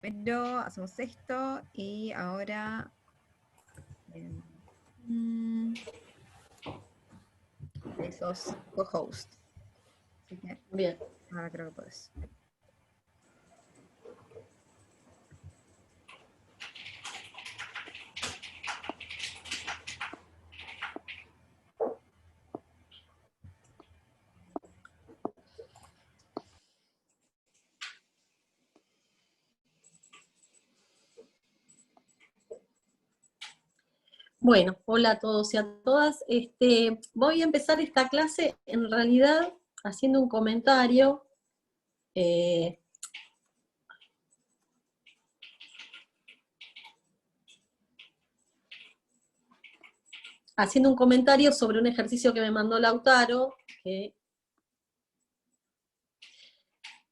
Pero hacemos esto y ahora sos co-host. Así que Bien. ahora creo que puedes. Bueno, hola a todos y a todas. Voy a empezar esta clase en realidad haciendo un comentario. Haciendo un comentario sobre un ejercicio que me mandó Lautaro, que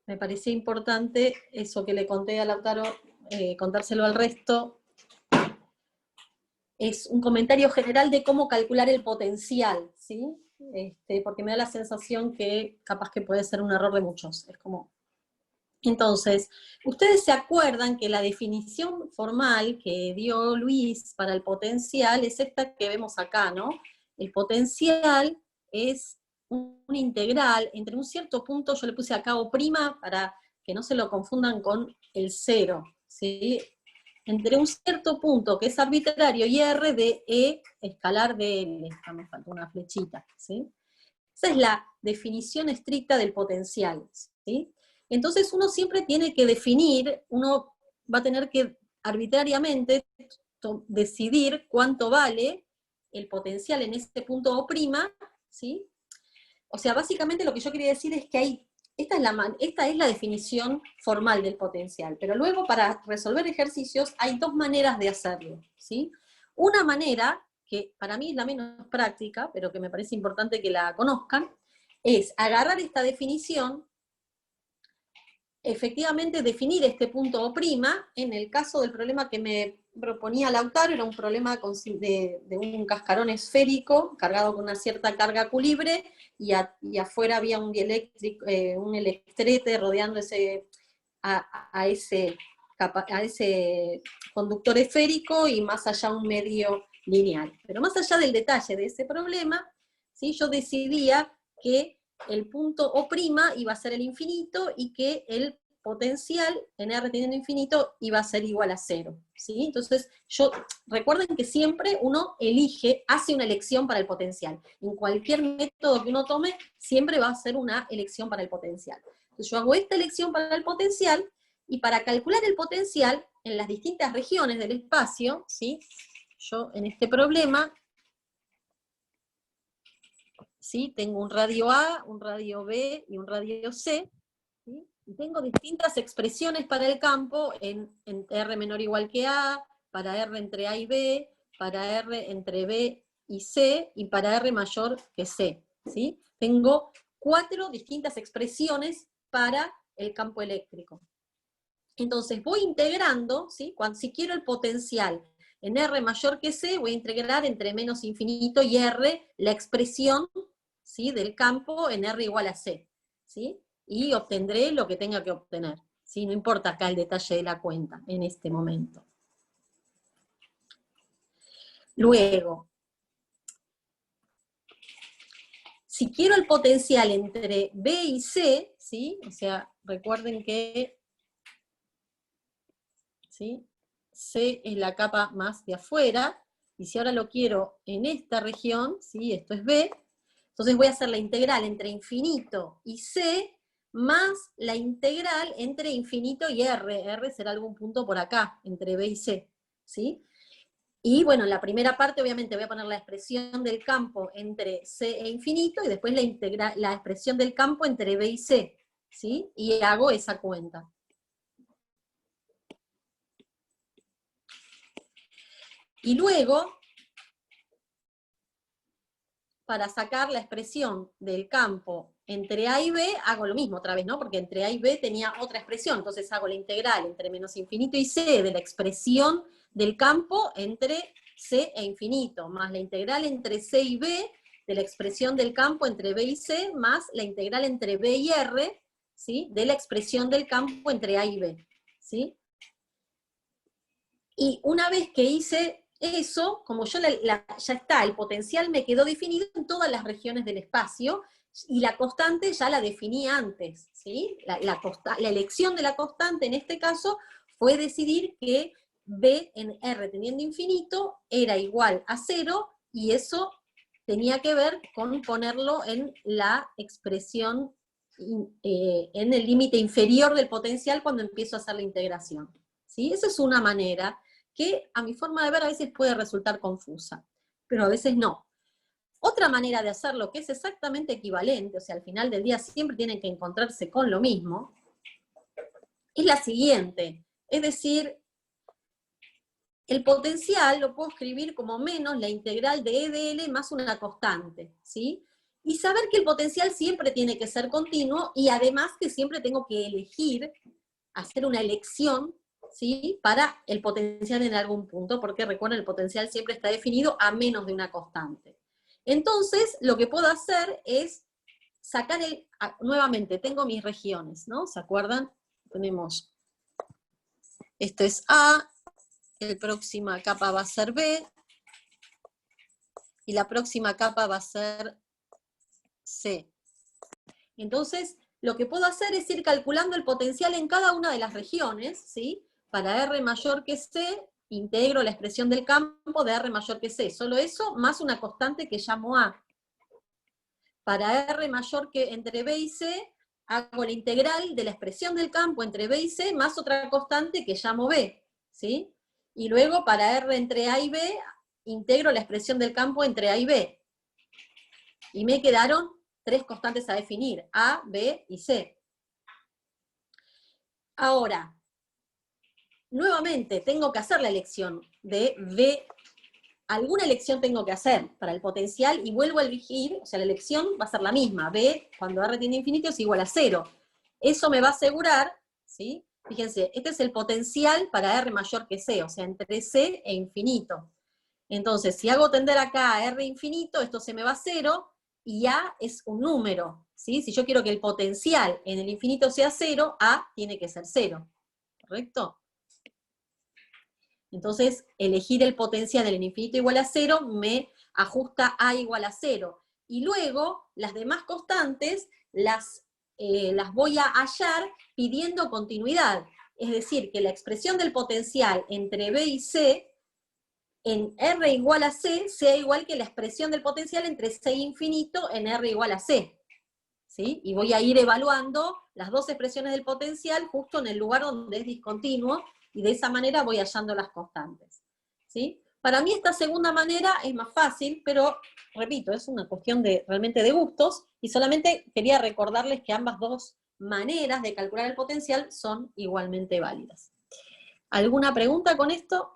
me parecía importante, eso que le conté a Lautaro, contárselo al resto. Es un comentario general de cómo calcular el potencial, ¿sí? Porque me da la sensación que capaz que puede ser un error de muchos. Es como... Entonces, ustedes se acuerdan que la definición formal que dio Luis para el potencial es esta que vemos acá, ¿no? El potencial es un integral entre un cierto punto, yo le puse acá O' para que no se lo confundan con el cero, ¿sí? Entre un cierto punto que es arbitrario y R de E escalar de L. Acá me falta una flechita, ¿sí? Esa es la definición estricta del potencial, ¿sí? Entonces uno siempre tiene que definir, uno va a tener que arbitrariamente decidir cuánto vale el potencial en este punto O', ¿sí? O sea, básicamente lo que yo quería decir es que esta es la definición formal del potencial, pero luego para resolver ejercicios hay dos maneras de hacerlo, ¿sí? Una manera, que para mí es la menos práctica, pero que me parece importante que la conozcan, es agarrar esta definición, efectivamente definir este punto O', en el caso del problema que me proponía Lautaro, era un problema de un cascarón esférico cargado con una cierta carga Q libre, y afuera había un electrete rodeando a ese conductor esférico y más allá un medio lineal. Pero más allá del detalle de ese problema, ¿sí? Yo decidía que el punto O' iba a ser el infinito y que el potencial en R teniendo infinito iba a ser igual a 0. ¿Sí? Entonces, recuerden que siempre uno hace una elección para el potencial. En cualquier método que uno tome, siempre va a ser una elección para el potencial. Entonces, yo hago esta elección para el potencial, y para calcular el potencial en las distintas regiones del espacio, ¿sí? Yo en este problema, ¿sí? Tengo un radio A, un radio B y un radio C, ¿sí? Y tengo distintas expresiones para el campo en R menor o igual que A, para R entre A y B, para R entre B y C, y para R mayor que C, ¿sí? Tengo 4 distintas expresiones para el campo eléctrico. Entonces voy integrando, ¿sí? Si quiero el potencial en R mayor que C, voy a integrar entre menos infinito y R la expresión, ¿sí? Del campo en R igual a C, ¿sí? Y obtendré lo que tenga que obtener, ¿sí? No importa acá el detalle de la cuenta en este momento. Luego, si quiero el potencial entre B y C, ¿sí? O sea, recuerden que, ¿sí? C es la capa más de afuera, y si ahora lo quiero en esta región, ¿sí? Esto es B, entonces voy a hacer la integral entre infinito y C, más la integral entre infinito y R. R será algún punto por acá, entre B y C, ¿sí? Y bueno, en la primera parte obviamente voy a poner la expresión del campo entre C e infinito, y después la expresión del campo entre B y C, ¿sí? Y hago esa cuenta. Y luego, para sacar la expresión del campo entre A y B, hago lo mismo otra vez, ¿no? Porque entre A y B tenía otra expresión, entonces hago la integral entre menos infinito y C de la expresión del campo entre C e infinito, más la integral entre C y B de la expresión del campo entre B y C, más la integral entre B y R, ¿sí? De la expresión del campo entre A y B, ¿sí? Y una vez que hice eso, como yo ya está, el potencial me quedó definido en todas las regiones del espacio, y la constante ya la definí antes, ¿sí? La elección de la constante en este caso fue decidir que B en R teniendo infinito era igual a 0, y eso tenía que ver con ponerlo en la expresión, en el límite inferior del potencial cuando empiezo a hacer la integración, ¿sí? Esa es una manera que a mi forma de ver a veces puede resultar confusa, pero a veces no. Otra manera de hacerlo, que es exactamente equivalente, o sea, al final del día siempre tienen que encontrarse con lo mismo, es la siguiente. Es decir, el potencial lo puedo escribir como menos la integral de E de L más una constante, ¿sí? Y saber que el potencial siempre tiene que ser continuo, y además que siempre tengo que elegir, hacer una elección, ¿sí? Para el potencial en algún punto, porque recuerden, el potencial siempre está definido a menos de una constante. Entonces, lo que puedo hacer es sacar nuevamente, tengo mis regiones, ¿no? ¿Se acuerdan? Tenemos, esto es A, la próxima capa va a ser B, y la próxima capa va a ser C. Entonces, lo que puedo hacer es ir calculando el potencial en cada una de las regiones, ¿sí? Para R mayor que C, integro la expresión del campo de R mayor que C. Solo eso, más una constante que llamo A. Para R mayor que entre B y C, hago la integral de la expresión del campo entre B y C, más otra constante que llamo B, ¿sí? Y luego para R entre A y B, integro la expresión del campo entre A y B. Y me quedaron 3 constantes a definir, A, B y C. Ahora, nuevamente tengo que hacer la elección de B. Alguna elección tengo que hacer para el potencial, y vuelvo a elegir, o sea, la elección va a ser la misma. B, cuando R tiende a infinito, es igual a 0. Eso me va a asegurar, ¿sí? Fíjense, este es el potencial para R mayor que C, o sea, entre C e infinito. Entonces, si hago tender acá a R infinito, esto se me va a 0, y A es un número, ¿sí? Si yo quiero que el potencial en el infinito sea 0, A tiene que ser 0, ¿correcto? Entonces, elegir el potencial del infinito igual a 0 me ajusta A igual a 0. Y luego, las demás constantes las voy a hallar pidiendo continuidad. Es decir, que la expresión del potencial entre B y C en R igual a C sea igual que la expresión del potencial entre C infinito en R igual a C. ¿Sí? Y voy a ir evaluando las dos expresiones del potencial justo en el lugar donde es discontinuo, y de esa manera voy hallando las constantes, ¿sí? Para mí esta segunda manera es más fácil, pero, repito, es una cuestión realmente de gustos, y solamente quería recordarles que ambas dos maneras de calcular el potencial son igualmente válidas. ¿Alguna pregunta con esto?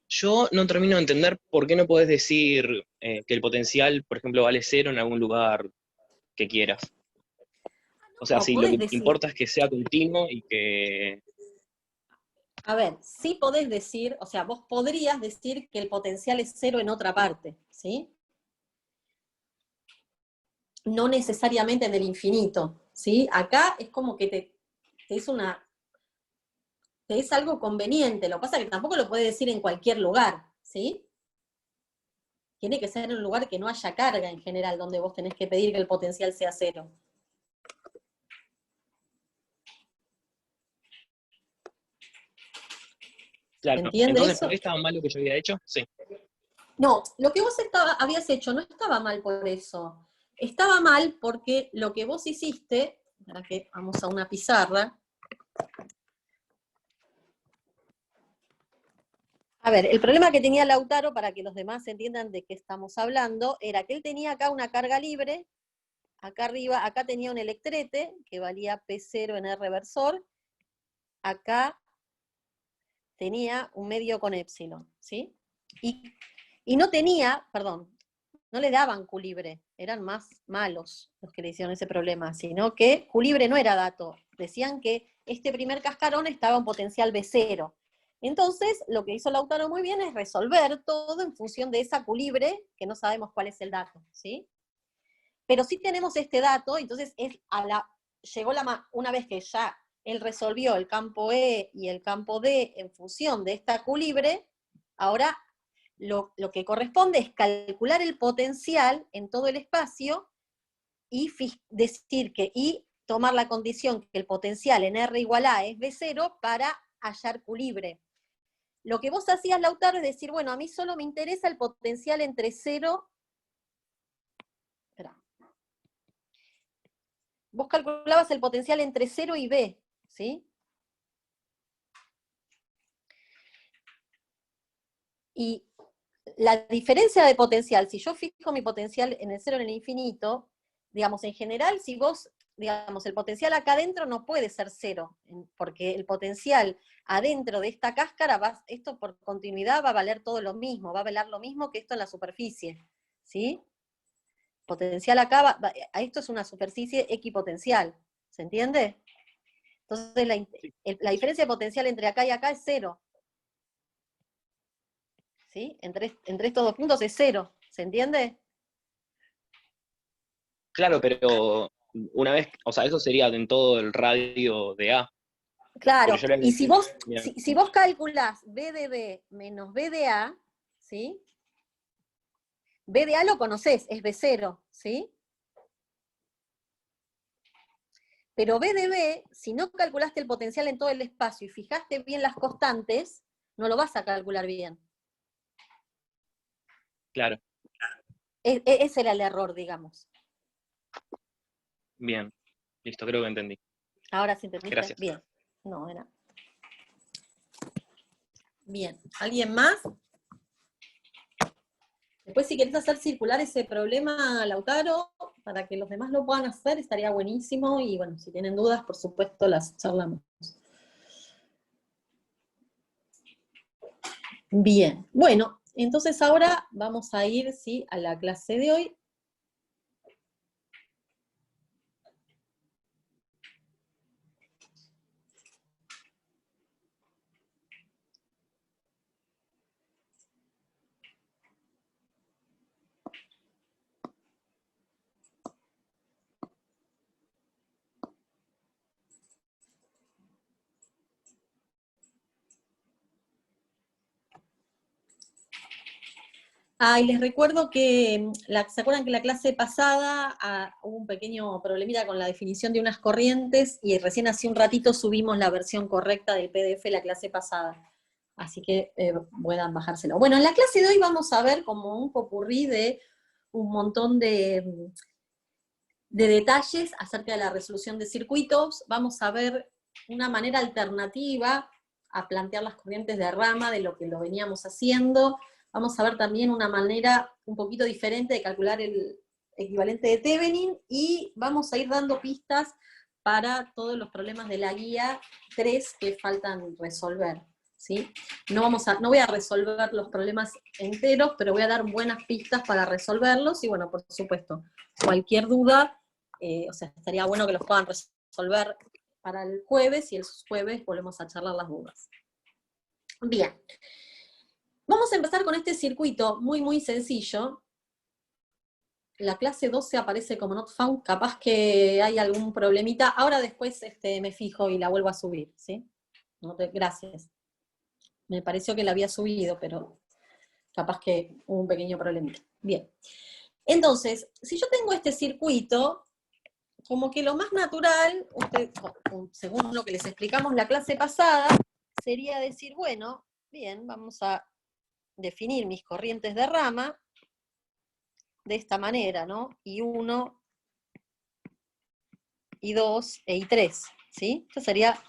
Yo no termino de entender por qué no podés decir que el potencial, por ejemplo, vale 0 en algún lugar que quieras. O sea, No, si lo podés que decir. importa es que sea continuo y que... A ver, sí podés decir, o sea, vos podrías decir que el potencial es 0 en otra parte, ¿sí? No necesariamente en el infinito, ¿sí? Acá es como que te es algo conveniente. Lo que pasa es que tampoco lo puedes decir en cualquier lugar, ¿sí? Tiene que ser en un lugar que no haya carga en general, donde vos tenés que pedir que el potencial sea 0. ¿Se Claro, entiende entonces, ¿por eso? qué estaba mal lo que yo había hecho? Sí. No, lo que vos habías hecho no estaba mal por eso. Estaba mal porque lo que vos hiciste, ahora que vamos a una pizarra. A ver, el problema que tenía Lautaro, para que los demás entiendan de qué estamos hablando, era que él tenía acá una carga libre, acá arriba, acá tenía un electrete, que valía P0 en R versor, acá tenía un medio con épsilon, ¿sí? Y no tenía, perdón, no le daban Q libre, eran más malos los que le hicieron ese problema, sino que Q libre no era dato, decían que este primer cascarón estaba en potencial B0. Entonces, lo que hizo Lautaro muy bien es resolver todo en función de esa Q libre, que no sabemos cuál es el dato, ¿sí? Pero sí tenemos este dato, entonces una vez que ya él resolvió el campo E y el campo D en función de esta Q libre, ahora lo que corresponde es calcular el potencial en todo el espacio y decir y tomar la condición que el potencial en R igual A es B0 para hallar Q libre. Lo que vos hacías, Lautaro, es decir, bueno, a mí solo me interesa el potencial entre 0. Espera. Vos calculabas el potencial entre 0 y B, ¿sí? Y la diferencia de potencial, si yo fijo mi potencial en el 0 en el infinito, digamos, en general, si vos, digamos, el potencial acá adentro no puede ser 0, porque el potencial adentro de esta cáscara, esto por continuidad va a valer todo lo mismo, va a valer lo mismo que esto en la superficie, ¿sí? Potencial acá, esto es una superficie equipotencial, ¿se entiende? Entonces la diferencia de potencial entre acá y acá es 0. ¿Sí? Entre estos dos puntos es 0, ¿se entiende? Claro, pero una vez, o sea, eso sería en todo el radio de A. Claro, Porque yo y si vos calculás B de B menos B de A, ¿sí? B de A lo conocés, es B0, ¿sí? Pero B de B, si no calculaste el potencial en todo el espacio y fijaste bien las constantes, no lo vas a calcular bien. Claro. Ese era el error, digamos. Bien, listo, creo que entendí. Ahora sí entendiste. Gracias. Bien. No, era. Bien. ¿Alguien más? Después, si querés hacer circular ese problema, Lautaro, para que los demás lo puedan hacer, estaría buenísimo. Y bueno, si tienen dudas, por supuesto, las charlamos. Bien. Bueno, entonces ahora vamos a ir, ¿sí?, a la clase de hoy. Y les recuerdo que, ¿se acuerdan que la clase pasada hubo un pequeño problemita con la definición de unas corrientes y recién hace un ratito subimos la versión correcta del PDF de la clase pasada? Así que puedan bajárselo. Bueno, en la clase de hoy vamos a ver como un popurrí de un montón de detalles acerca de la resolución de circuitos. Vamos a ver una manera alternativa a plantear las corrientes de rama de lo que lo veníamos haciendo. Vamos a ver también una manera un poquito diferente de calcular el equivalente de Thevenin, y vamos a ir dando pistas para todos los problemas de la guía 3 que faltan resolver, ¿sí? No voy a resolver los problemas enteros, pero voy a dar buenas pistas para resolverlos, y bueno, por supuesto, cualquier duda, o sea, estaría bueno que los puedan resolver para el jueves, y el jueves volvemos a charlar las dudas. Bien. Vamos a empezar con este circuito muy, muy sencillo. La clase 12 aparece como not found, capaz que hay algún problemita. Ahora después me fijo y la vuelvo a subir, ¿sí? Gracias. Me pareció que la había subido, pero capaz que hubo un pequeño problemita. Bien. Entonces, si yo tengo este circuito, como que lo más natural, según lo que les explicamos la clase pasada, sería decir, bueno, bien, vamos a definir mis corrientes de rama de esta manera, ¿no? I1, I2 e I3, ¿sí? Esto sería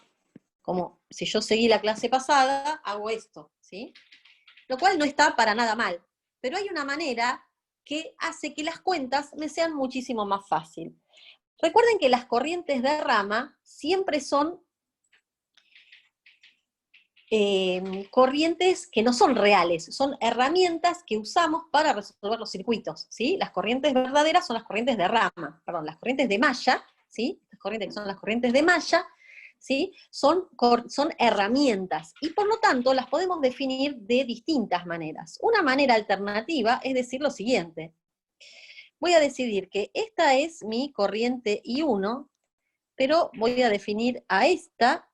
como, si yo seguí la clase pasada, hago esto, ¿sí? Lo cual no está para nada mal, pero hay una manera que hace que las cuentas me sean muchísimo más fácil. Recuerden que las corrientes de rama siempre son corrientes que no son reales, son herramientas que usamos para resolver los circuitos, ¿sí? Las corrientes verdaderas son las corrientes de rama, perdón, las corrientes de malla, ¿sí? Las corrientes que son las corrientes de malla, ¿sí? Son herramientas, y por lo tanto las podemos definir de distintas maneras. Una manera alternativa es decir lo siguiente: voy a decidir que esta es mi corriente I1, pero voy a definir a esta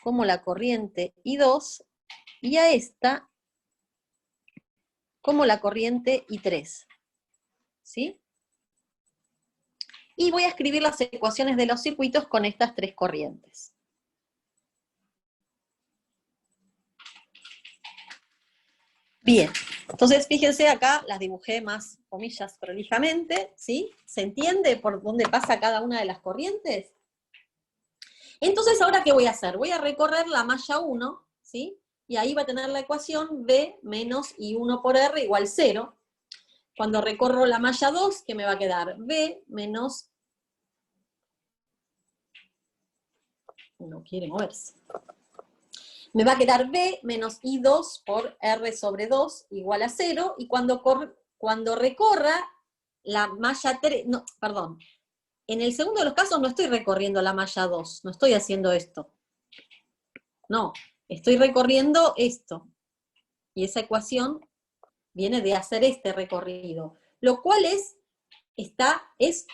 como la corriente I2 y a esta como la corriente I3. ¿Sí? Y voy a escribir las ecuaciones de los circuitos con estas tres corrientes. Bien, entonces fíjense acá, las dibujé más, comillas, prolijamente, ¿sí? ¿Se entiende por dónde pasa cada una de las corrientes? Entonces, ¿ahora qué voy a hacer? Voy a recorrer la malla 1, ¿sí? Y ahí va a tener la ecuación B menos I1 por R igual 0. Cuando recorro la malla 2, ¿qué me va a quedar? B menos... No quiere moverse. Me va a quedar B menos I2 por R sobre 2 igual a 0, y cuando recorra la malla 3, no, perdón, en el segundo de los casos no estoy recorriendo la malla 2, no estoy haciendo esto. No, estoy recorriendo esto. Y esa ecuación viene de hacer este recorrido, lo cual es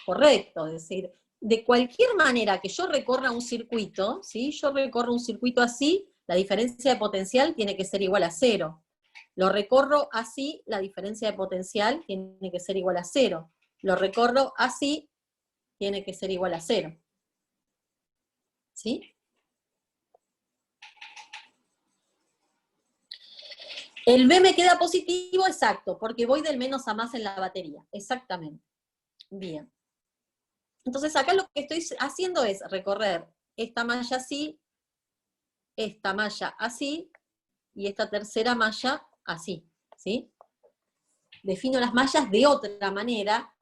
correcto, es decir, de cualquier manera que yo recorra un circuito, ¿sí? Yo recorro un circuito así, la diferencia de potencial tiene que ser igual a 0. Lo recorro así, la diferencia de potencial tiene que ser igual a 0. Lo recorro así, tiene que ser igual a 0. ¿Sí? El B me queda positivo, exacto, porque voy del menos a más en la batería. Exactamente. Bien. Entonces acá lo que estoy haciendo es recorrer esta malla así, esta malla así, y esta tercera malla así, ¿sí? Defino las mallas de otra manera,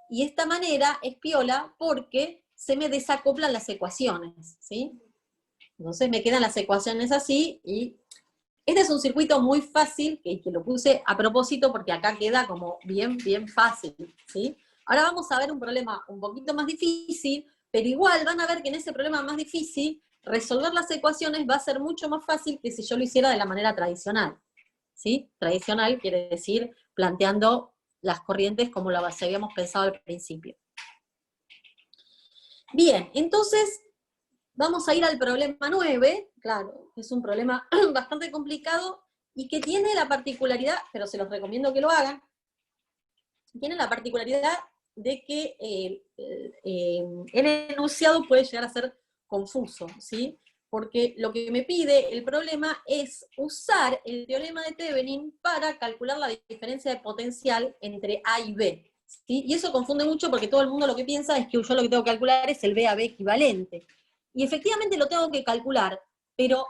y esta manera es piola porque se me desacoplan las ecuaciones, ¿sí? Entonces me quedan las ecuaciones así, y este es un circuito muy fácil, que lo puse a propósito porque acá queda como bien, bien fácil, ¿sí? Ahora vamos a ver un problema un poquito más difícil, pero igual van a ver que en ese problema más difícil, resolver las ecuaciones va a ser mucho más fácil que si yo lo hiciera de la manera tradicional, ¿sí? Tradicional quiere decir planteando las corrientes como las habíamos pensado al principio. Bien, entonces vamos a ir al problema 9, claro, es un problema bastante complicado y que tiene la particularidad, pero se los recomiendo que lo hagan, tiene la particularidad de que el enunciado puede llegar a ser confuso, ¿sí? Porque lo que me pide el problema es usar el teorema de Thevenin para calcular la diferencia de potencial entre A y B, ¿sí? Y eso confunde mucho porque todo el mundo lo que piensa es que yo lo que tengo que calcular es el B a B equivalente. Y efectivamente lo tengo que calcular, pero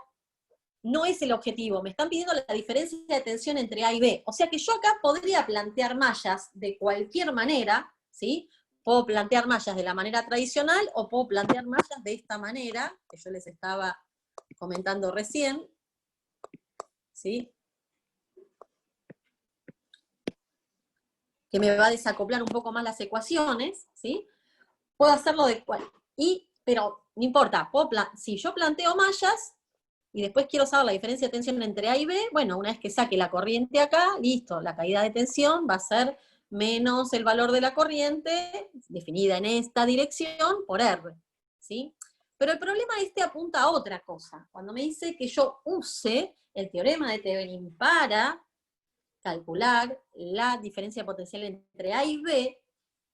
no es el objetivo. Me están pidiendo la diferencia de tensión entre A y B. O sea que yo acá podría plantear mallas de cualquier manera, ¿sí? Puedo plantear mallas de la manera tradicional o puedo plantear mallas de esta manera, que yo les estaba comentando recién, ¿sí? Que me va a desacoplar un poco más las ecuaciones, ¿sí? Puedo hacerlo de cual. Pero no importa, si yo planteo mallas, y después quiero saber la diferencia de tensión entre A y B, bueno, una vez que saque la corriente acá, listo, la caída de tensión va a ser menos el valor de la corriente, definida en esta dirección, por R, ¿sí? Pero el problema apunta a otra cosa. Cuando me dice que yo use el teorema de Thevenin para calcular la diferencia de potencial entre A y B,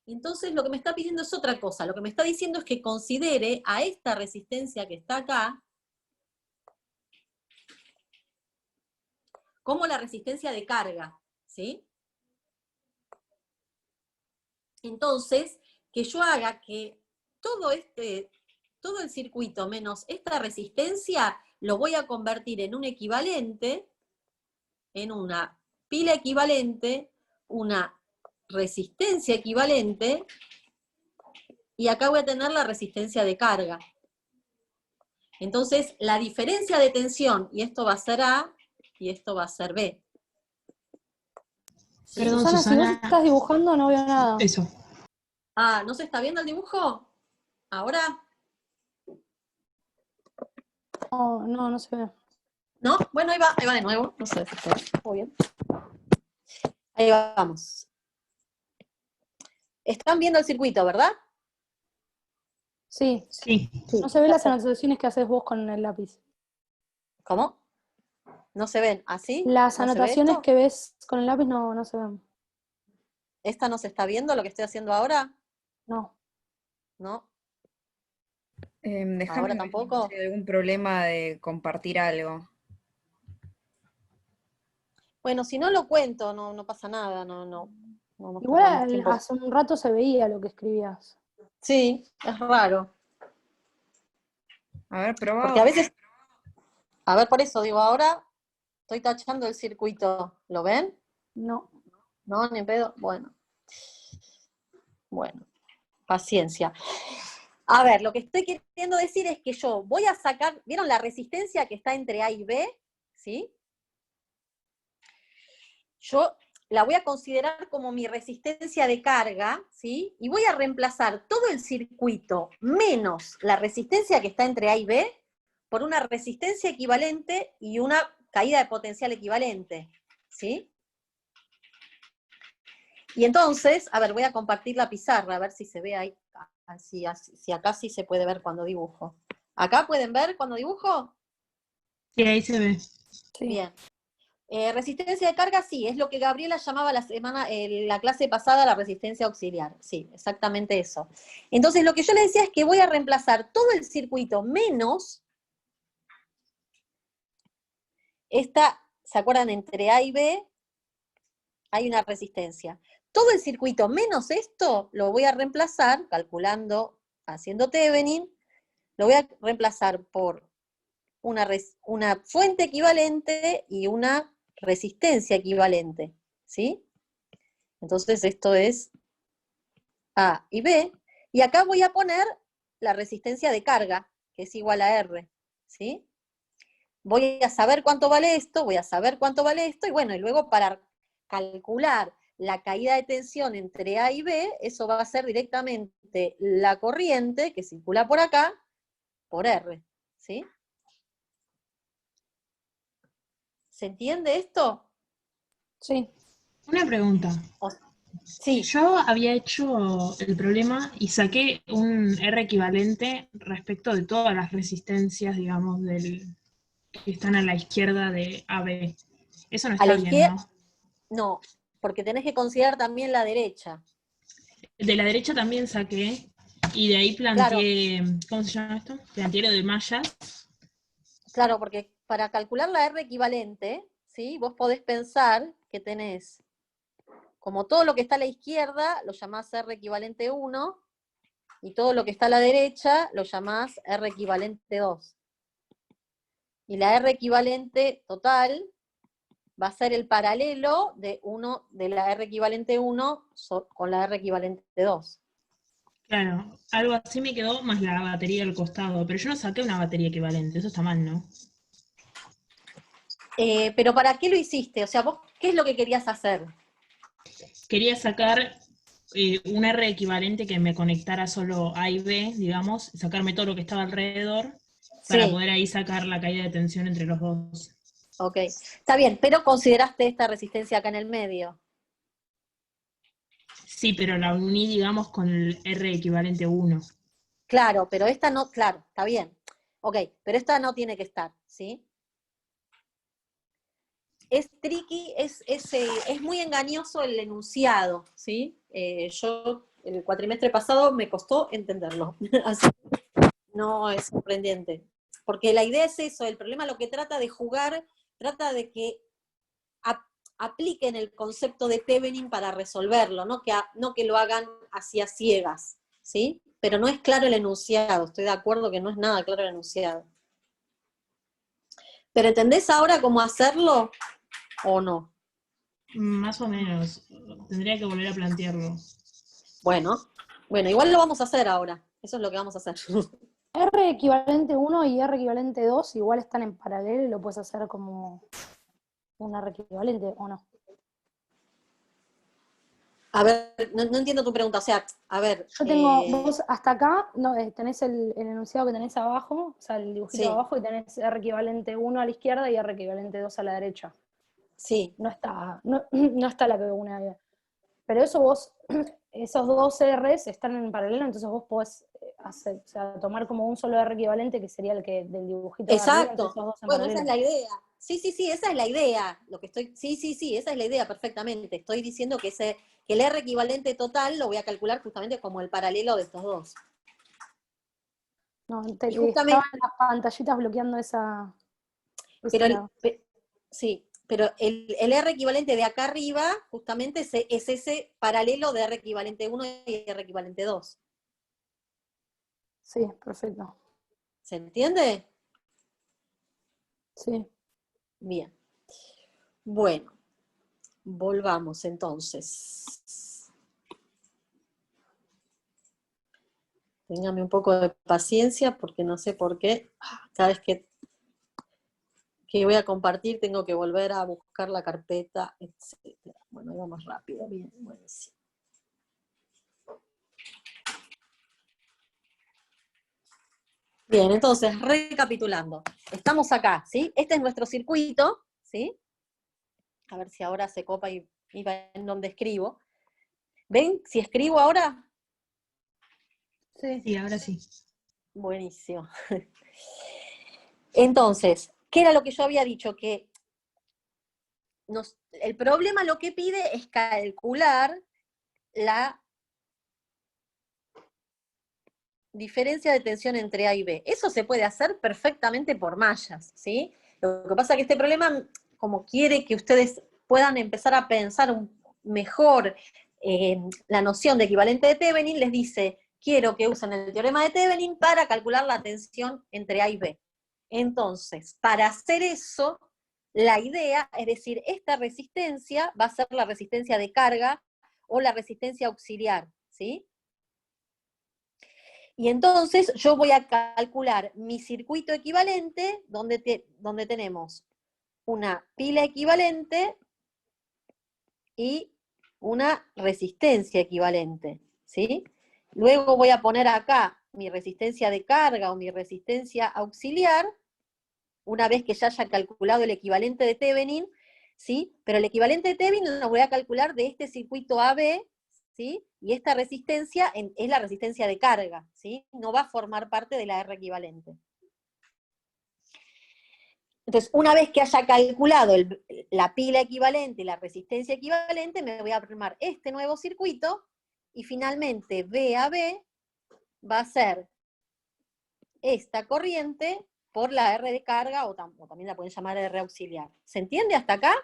entonces lo que me está pidiendo es otra cosa. Lo que me está diciendo es que considere a esta resistencia que está acá como la resistencia de carga, ¿sí? Entonces, que yo haga que todo el circuito menos esta resistencia lo voy a convertir en un equivalente, en una pila equivalente, una resistencia equivalente, y acá voy a tener la resistencia de carga. Entonces, la diferencia de tensión, y esto va a ser A, y esto va a ser B. ¿Sí? Perdón, Susana, si vos estás dibujando no veo nada. Eso. Ah, ¿no se está viendo el dibujo? ¿Ahora? No se ve. ¿No? Bueno, ahí va de nuevo. No sé si está muy bien. Ahí vamos. Están viendo el circuito, ¿verdad? Sí. Sí. No se ven las anotaciones que haces vos con el lápiz. ¿Cómo? ¿No se ven así? Las ¿No se ve anotaciones esto? que ves con el lápiz no se ven. ¿Esta no se está viendo lo que estoy haciendo ahora? No. ¿No? Déjame ¿Ahora ver tampoco? si hay algún problema de compartir algo. Bueno, si no lo cuento, no pasa nada, no nos perdamos Igual tiempo. hace un rato se veía lo que escribías. Sí, es raro. A ver, probá. Porque a veces, a ver, por eso digo, ahora estoy tachando el circuito. ¿Lo ven? No. No, ni en pedo. Bueno, paciencia. A ver, lo que estoy queriendo decir es que yo voy a sacar, ¿vieron la resistencia que está entre A y B? ¿Sí? Yo la voy a considerar como mi resistencia de carga, ¿sí? Y voy a reemplazar todo el circuito menos la resistencia que está entre A y B por una resistencia equivalente y una caída de potencial equivalente, ¿sí? Y entonces, a ver, voy a compartir la pizarra, a ver si se ve ahí, si acá sí se puede ver cuando dibujo. ¿Acá pueden ver cuando dibujo? Sí, ahí se ve. Sí. Bien. Resistencia de carga, sí, es lo que Gabriela llamaba la clase pasada la resistencia auxiliar. Sí, exactamente eso. Entonces, lo que yo le decía es que voy a reemplazar todo el circuito menos esta, ¿se acuerdan? Entre A y B hay una resistencia. Todo el circuito menos esto lo voy a reemplazar, calculando, haciendo Thevenin, lo voy a reemplazar por una fuente equivalente y una resistencia equivalente, ¿sí? Entonces esto es A y B, y acá voy a poner la resistencia de carga, que es igual a R, ¿sí? Voy a saber cuánto vale esto, voy a saber cuánto vale esto, y bueno, y luego para calcular la caída de tensión entre A y B, eso va a ser directamente la corriente que circula por acá, por R, ¿sí? ¿Se entiende esto? Sí. Una pregunta. Sí. Yo había hecho el problema y saqué un R equivalente respecto de todas las resistencias, digamos, que están a la izquierda de AB. Eso no A la está bien, izquierda, ¿no? no, porque tenés que considerar también la derecha. De la derecha también saqué y de ahí Claro, planteé, ¿cómo se llama esto? Planteé lo de mallas. claro, porque para calcular la R equivalente, ¿sí? Vos podés pensar que tenés, como todo lo que está a la izquierda, lo llamás R equivalente 1, y todo lo que está a la derecha lo llamás R equivalente 2. Y la R equivalente total va a ser el paralelo de la R equivalente 1 con la R equivalente 2. Claro, algo así me quedó más la batería del costado, pero yo no saqué una batería equivalente, eso está mal, ¿no? Pero ¿para qué lo hiciste? O sea, vos, ¿qué es lo que querías hacer? Quería sacar un R equivalente que me conectara solo A y B, digamos, sacarme todo lo que estaba alrededor, para Sí, poder ahí sacar la caída de tensión entre los dos. ok. Está bien, pero consideraste esta resistencia acá en el medio. Sí, pero la uní, digamos, con el R equivalente 1. Claro, pero esta no, claro, está bien. Ok, pero esta no tiene que estar, ¿sí? Es tricky, es muy engañoso el enunciado, ¿sí? Yo, el cuatrimestre pasado me costó entenderlo, así no es sorprendente. Porque la idea es eso, el problema lo que trata de jugar, trata de que apliquen el concepto de Thevenin para resolverlo, no que lo hagan así a ciegas, ¿sí? Pero no es claro el enunciado, estoy de acuerdo que no es nada claro el enunciado. ¿Pero entendés ahora cómo hacerlo o no? Más o menos. Tendría que volver a plantearlo. Bueno, igual lo vamos a hacer ahora, eso es lo que vamos a hacer. R equivalente 1 y R equivalente 2 igual están en paralelo y lo puedes hacer como un R equivalente o no. A ver, no entiendo tu pregunta, o sea, a ver. Yo tengo, vos hasta acá no, tenés el enunciado que tenés abajo, o sea, el dibujito Sí, abajo, y tenés R equivalente 1 a la izquierda y R equivalente 2 a la derecha. sí. No está la que une. Pero eso vos esos dos R's están en paralelo, entonces vos podés hacer, o sea, tomar como un solo R equivalente, que sería el que del dibujito de arriba, Exacto. entonces esos dos en Bueno, esa es paralelo. la idea. Sí, esa es la idea. Sí, esa es la idea, perfectamente. Estoy diciendo que el R equivalente total lo voy a calcular justamente como el paralelo de estos dos. No, Y justamente, estaban las pantallitas bloqueando esa pero lado. pero el R equivalente de acá arriba, justamente es ese paralelo de R equivalente 1 y R equivalente 2. Sí, perfecto. ¿Se entiende? Sí. Bien. Bueno, volvamos entonces. Téngame un poco de paciencia porque no sé por qué. Cada vez que voy a compartir tengo que volver a buscar la carpeta, etc. Bueno, ahí vamos rápido. Bien, buenísimo. Bien, entonces, recapitulando. Estamos acá, ¿sí? Este es nuestro circuito, ¿sí? A ver si ahora se copa y va en donde escribo. ¿Ven? Si escribo ahora. Sí. Sí, ahora sí. Buenísimo. Entonces, ¿qué era lo que yo había dicho? Que el problema lo que pide es calcular la diferencia de tensión entre A y B. Eso se puede hacer perfectamente por mallas, ¿sí? Lo que pasa es que este problema, como quiere que ustedes puedan empezar a pensar mejor la noción de equivalente de Thevenin, les dice, quiero que usen el teorema de Thevenin para calcular la tensión entre A y B. Entonces, para hacer eso, la idea es decir, esta resistencia va a ser la resistencia de carga o la resistencia auxiliar, ¿sí? Y entonces yo voy a calcular mi circuito equivalente, donde tenemos una pila equivalente y una resistencia equivalente, ¿sí? Luego voy a poner acá mi resistencia de carga o mi resistencia auxiliar, una vez que ya haya calculado el equivalente de Thevenin, ¿sí? Pero el equivalente de Thevenin lo voy a calcular de este circuito AB, ¿sí? Y esta resistencia es la resistencia de carga, ¿sí? No va a formar parte de la R equivalente. Entonces, una vez que haya calculado la pila equivalente y la resistencia equivalente, me voy a armar este nuevo circuito, y finalmente VAB va a ser esta corriente por la R de carga, o también la pueden llamar R auxiliar. ¿Se entiende hasta acá?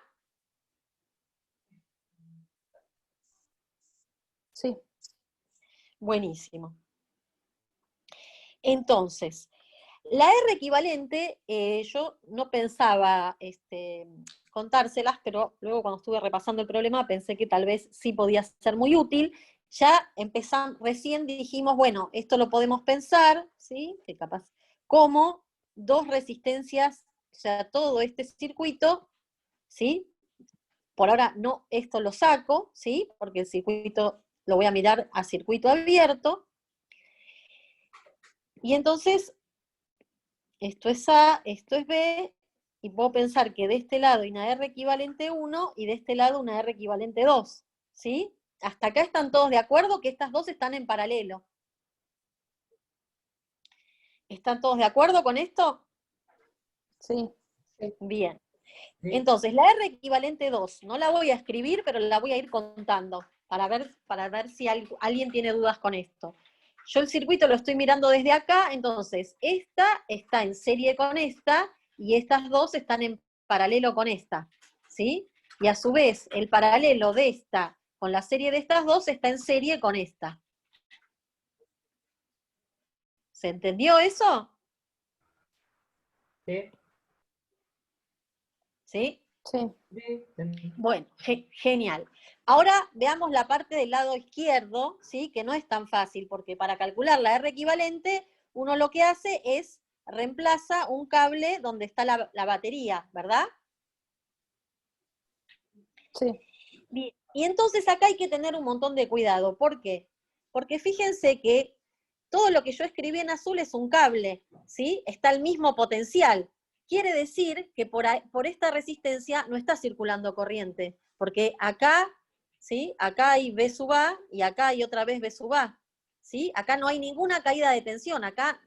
Sí. Buenísimo. Entonces, la R equivalente, yo no pensaba contárselas, pero luego cuando estuve repasando el problema pensé que tal vez sí podía ser muy útil. Ya recién dijimos, bueno, esto lo podemos pensar, ¿sí? Que capaz, como dos resistencias, o sea, todo este circuito, ¿sí? Por ahora no, esto lo saco, ¿sí? Porque el circuito lo voy a mirar a circuito abierto. Y entonces, esto es A, esto es B, y puedo pensar que de este lado hay una R equivalente 1 y de este lado una R equivalente 2, ¿sí? Hasta acá están todos de acuerdo que estas dos están en paralelo. ¿Están todos de acuerdo con esto? Sí. Bien. Entonces, la R equivalente 2, no la voy a escribir, pero la voy a ir contando, para ver si alguien tiene dudas con esto. Yo el circuito lo estoy mirando desde acá, entonces, esta está en serie con esta, y estas dos están en paralelo con esta, ¿sí? Y a su vez, el paralelo de esta con la serie de estas dos está en serie con esta. ¿Se entendió eso? Sí. ¿Sí? Sí. Bueno, genial. Ahora veamos la parte del lado izquierdo, ¿sí? Que no es tan fácil, porque para calcular la R equivalente, uno lo que hace es reemplaza un cable donde está la batería, ¿verdad? Sí. Bien. Y entonces acá hay que tener un montón de cuidado. ¿Por qué? Porque fíjense que todo lo que yo escribí en azul es un cable, ¿sí? Está el mismo potencial. Quiere decir que por esta resistencia no está circulando corriente, porque acá ¿sí? Acá hay B sub A y acá hay otra vez B sub A, ¿sí? Acá no hay ninguna caída de tensión, acá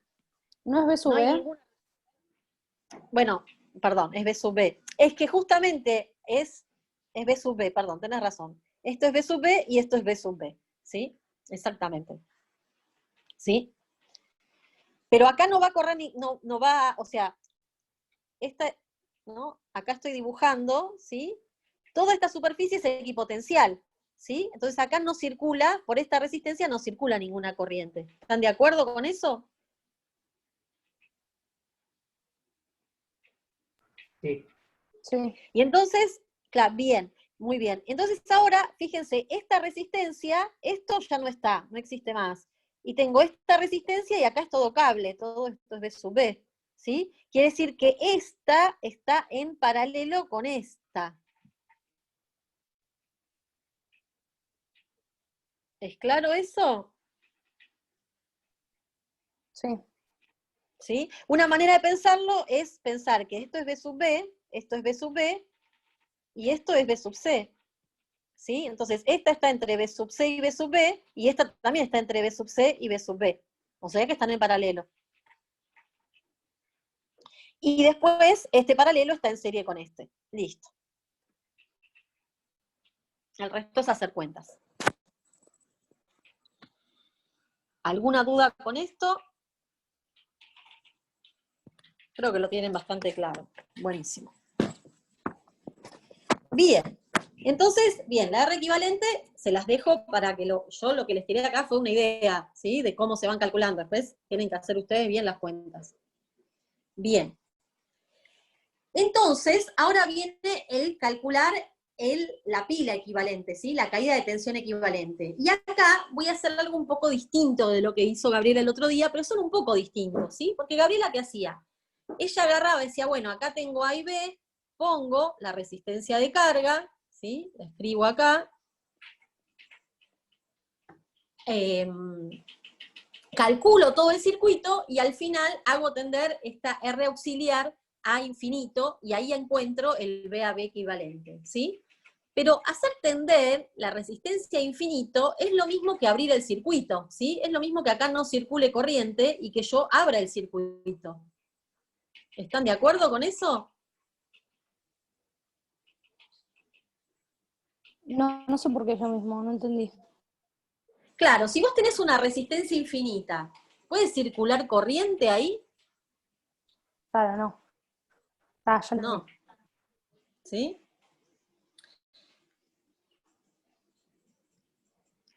¿No es B sub no hay B? ninguna... Bueno, perdón, es B sub B. Es que justamente es B sub B, perdón, tenés razón. Esto es B sub B y esto es B sub B, ¿sí? Exactamente. ¿Sí? Pero acá no va a correr, no va, o sea, ¿no? Acá estoy dibujando, ¿sí? Toda esta superficie es equipotencial, ¿sí? Entonces acá no circula, por esta resistencia no circula ninguna corriente. ¿Están de acuerdo con eso? Sí. Sí. Y entonces, claro, bien, muy bien. Entonces ahora, fíjense, esta resistencia, esto ya no está, no existe más. Y tengo esta resistencia y acá es todo cable, todo esto es B sub B, ¿sí? Quiere decir que esta está en paralelo con esta. ¿Es claro eso? Sí. ¿Sí? Una manera de pensarlo es pensar que esto es B sub B, esto es B sub B, y esto es B sub C. ¿Sí? Entonces, esta está entre B sub C y B sub B, y esta también está entre B sub C y B sub B. O sea que están en paralelo. Y después, este paralelo está en serie con este. Listo. El resto es hacer cuentas. ¿Alguna duda con esto? Creo que lo tienen bastante claro. Buenísimo. Bien. Entonces, bien, la R equivalente se las dejo para que yo lo que les tiré acá fue una idea, ¿sí? De cómo se van calculando. Después tienen que hacer ustedes bien las cuentas. Bien. Entonces, ahora viene el calcular la pila equivalente, ¿sí? La caída de tensión equivalente. Y acá voy a hacer algo un poco distinto de lo que hizo Gabriela el otro día, pero son un poco distintos, ¿sí? Porque Gabriela, ¿qué hacía? Ella agarraba y decía, bueno, acá tengo A y B, pongo la resistencia de carga, ¿sí? La escribo acá. Calculo todo el circuito y al final hago tender esta R auxiliar a infinito y ahí encuentro el B a B equivalente, ¿sí? Pero hacer tender la resistencia a infinito es lo mismo que abrir el circuito, ¿sí? Es lo mismo que acá no circule corriente y que yo abra el circuito. ¿Están de acuerdo con eso? No sé por qué yo mismo, no entendí. Claro, si vos tenés una resistencia infinita, ¿puede circular corriente ahí? Claro, no. Ah, ya No. entendí. ¿Sí?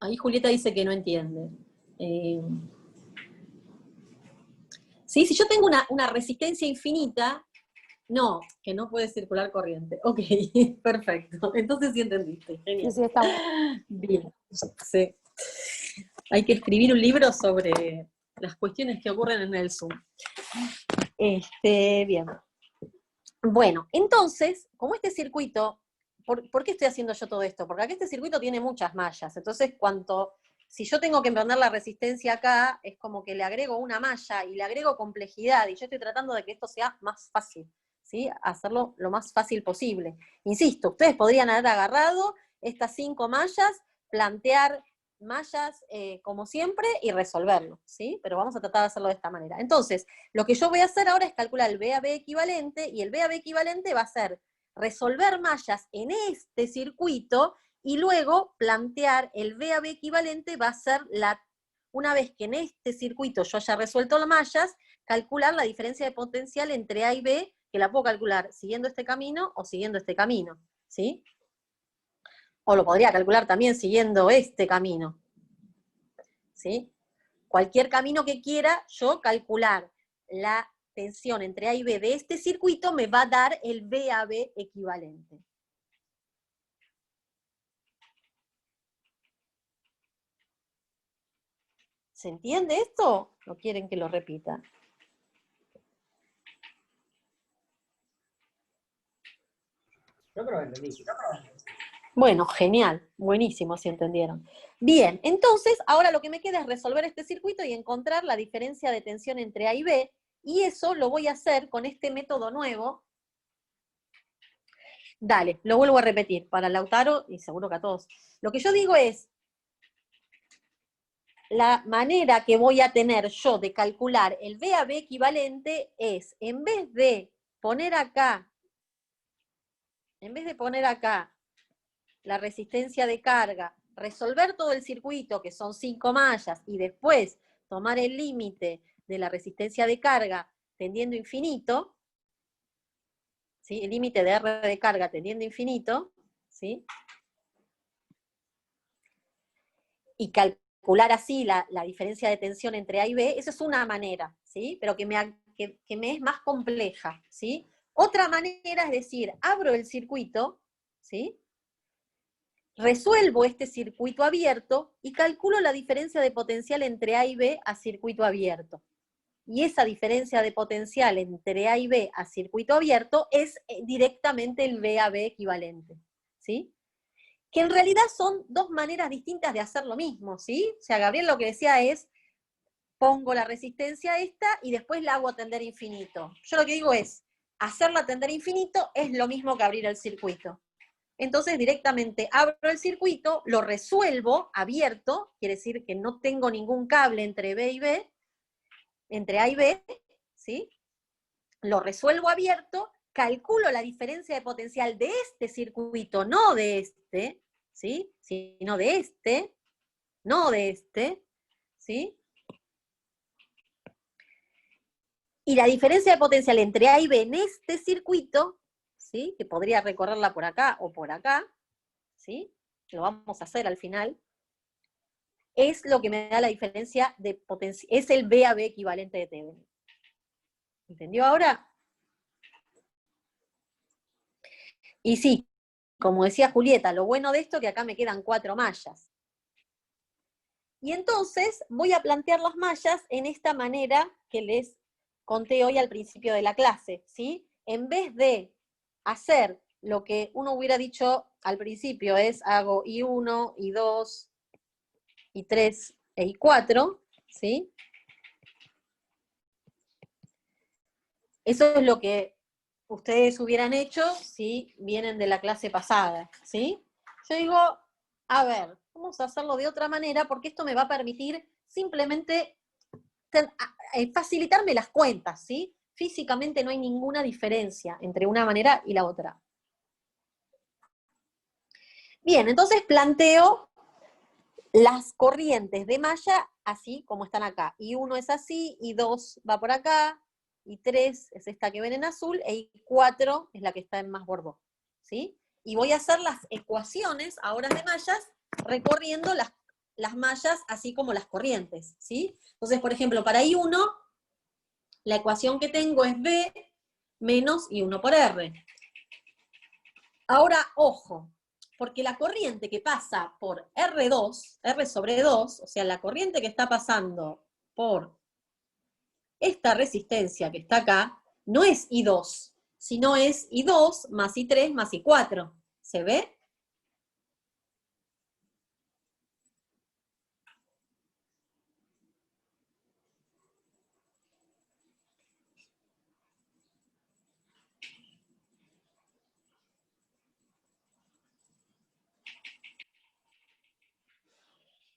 Ahí Julieta dice que no entiende. ¿Sí? Si yo tengo una resistencia infinita, no, que no puede circular corriente. Ok, perfecto. Entonces sí entendiste. Genial. Sí, está Bien, sí. Hay que escribir un libro sobre las cuestiones que ocurren en el Zoom. Bien. Bueno, entonces, como este circuito, ¿por qué estoy haciendo yo todo esto? Porque acá este circuito tiene muchas mallas, entonces si yo tengo que emprender la resistencia acá, es como que le agrego una malla y le agrego complejidad, y yo estoy tratando de que esto sea más fácil, ¿sí? Hacerlo lo más fácil posible. Insisto, ustedes podrían haber agarrado estas 5 mallas, plantear mallas como siempre y resolverlo, ¿sí? Pero vamos a tratar de hacerlo de esta manera. Entonces, lo que yo voy a hacer ahora es calcular el B a B equivalente, y el B a B equivalente va a ser resolver mallas en este circuito, y luego plantear el B a B equivalente va a ser una vez que en este circuito yo haya resuelto las mallas, calcular la diferencia de potencial entre A y B, que la puedo calcular siguiendo este camino o siguiendo este camino, ¿sí? O lo podría calcular también siguiendo este camino, ¿sí? Cualquier camino que quiera yo calcular la tensión entre A y B de este circuito me va a dar el B a B equivalente. ¿Se entiende esto? ¿O quieren que lo repita? Yo creo que entendí. Bueno, genial, buenísimo si entendieron. Bien, entonces ahora lo que me queda es resolver este circuito y encontrar la diferencia de tensión entre A y B, y eso lo voy a hacer con este método nuevo, Dale, lo vuelvo a repetir para Lautaro y seguro que a todos. Lo que yo digo es, la manera que voy a tener yo de calcular el B a B equivalente es, en vez de poner acá la resistencia de carga, resolver todo el circuito, que son 5 mallas, y después tomar el límite de la resistencia de carga tendiendo infinito, ¿sí? El límite de R de carga tendiendo infinito, ¿sí? Y calcular así la diferencia de tensión entre A y B, esa es una manera, ¿sí? Pero que me es más compleja, ¿sí? Otra manera es decir, abro el circuito, ¿sí? Resuelvo este circuito abierto y calculo la diferencia de potencial entre A y B a circuito abierto. Y esa diferencia de potencial entre A y B a circuito abierto es directamente el B a B equivalente, ¿sí? Que en realidad son dos maneras distintas de hacer lo mismo, ¿sí? O sea, Gabriel lo que decía es, pongo la resistencia esta y después la hago tender infinito. Yo lo que digo es, hacerla tender infinito es lo mismo que abrir el circuito. Entonces directamente abro el circuito, lo resuelvo abierto, quiere decir que no tengo ningún cable entre B y B, entre A y B, ¿sí? Lo resuelvo abierto, calculo la diferencia de potencial de este circuito, no de este, ¿sí? Sino de este, no de este, ¿sí? Y la diferencia de potencial entre A y B en este circuito, ¿sí? Que podría recorrerla por acá o por acá, ¿sí? Lo vamos a hacer al final, es lo que me da la diferencia de potencial, es el B a B equivalente de Thevenin. ¿Entendió ahora? Y sí, como decía Julieta, lo bueno de esto es que acá me quedan 4 mallas. Y entonces voy a plantear las mallas en esta manera que les conté hoy al principio de la clase, ¿sí? En vez de hacer lo que uno hubiera dicho al principio, es hago I1, I2, I3 e I4, ¿sí? Eso es lo que ustedes hubieran hecho si vienen de la clase pasada, ¿sí? Yo digo, a ver, vamos a hacerlo de otra manera porque esto me va a permitir simplemente facilitarme las cuentas, ¿sí? Físicamente no hay ninguna diferencia entre una manera y la otra. Bien, entonces planteo las corrientes de malla así como están acá. I1 es así, I2 va por acá, I3 es esta que ven en azul, e I4 es la que está en más bordeaux, ¿sí? Y voy a hacer las ecuaciones ahora de mallas recorriendo las mallas así como las corrientes, ¿sí? Entonces, por ejemplo, para I1, la ecuación que tengo es B menos I1 por R. Ahora, ojo, porque la corriente que pasa por R2, R sobre 2, o sea, la corriente que está pasando por esta resistencia que está acá, no es I2, sino es I2 más I3 más I4. ¿Se ve?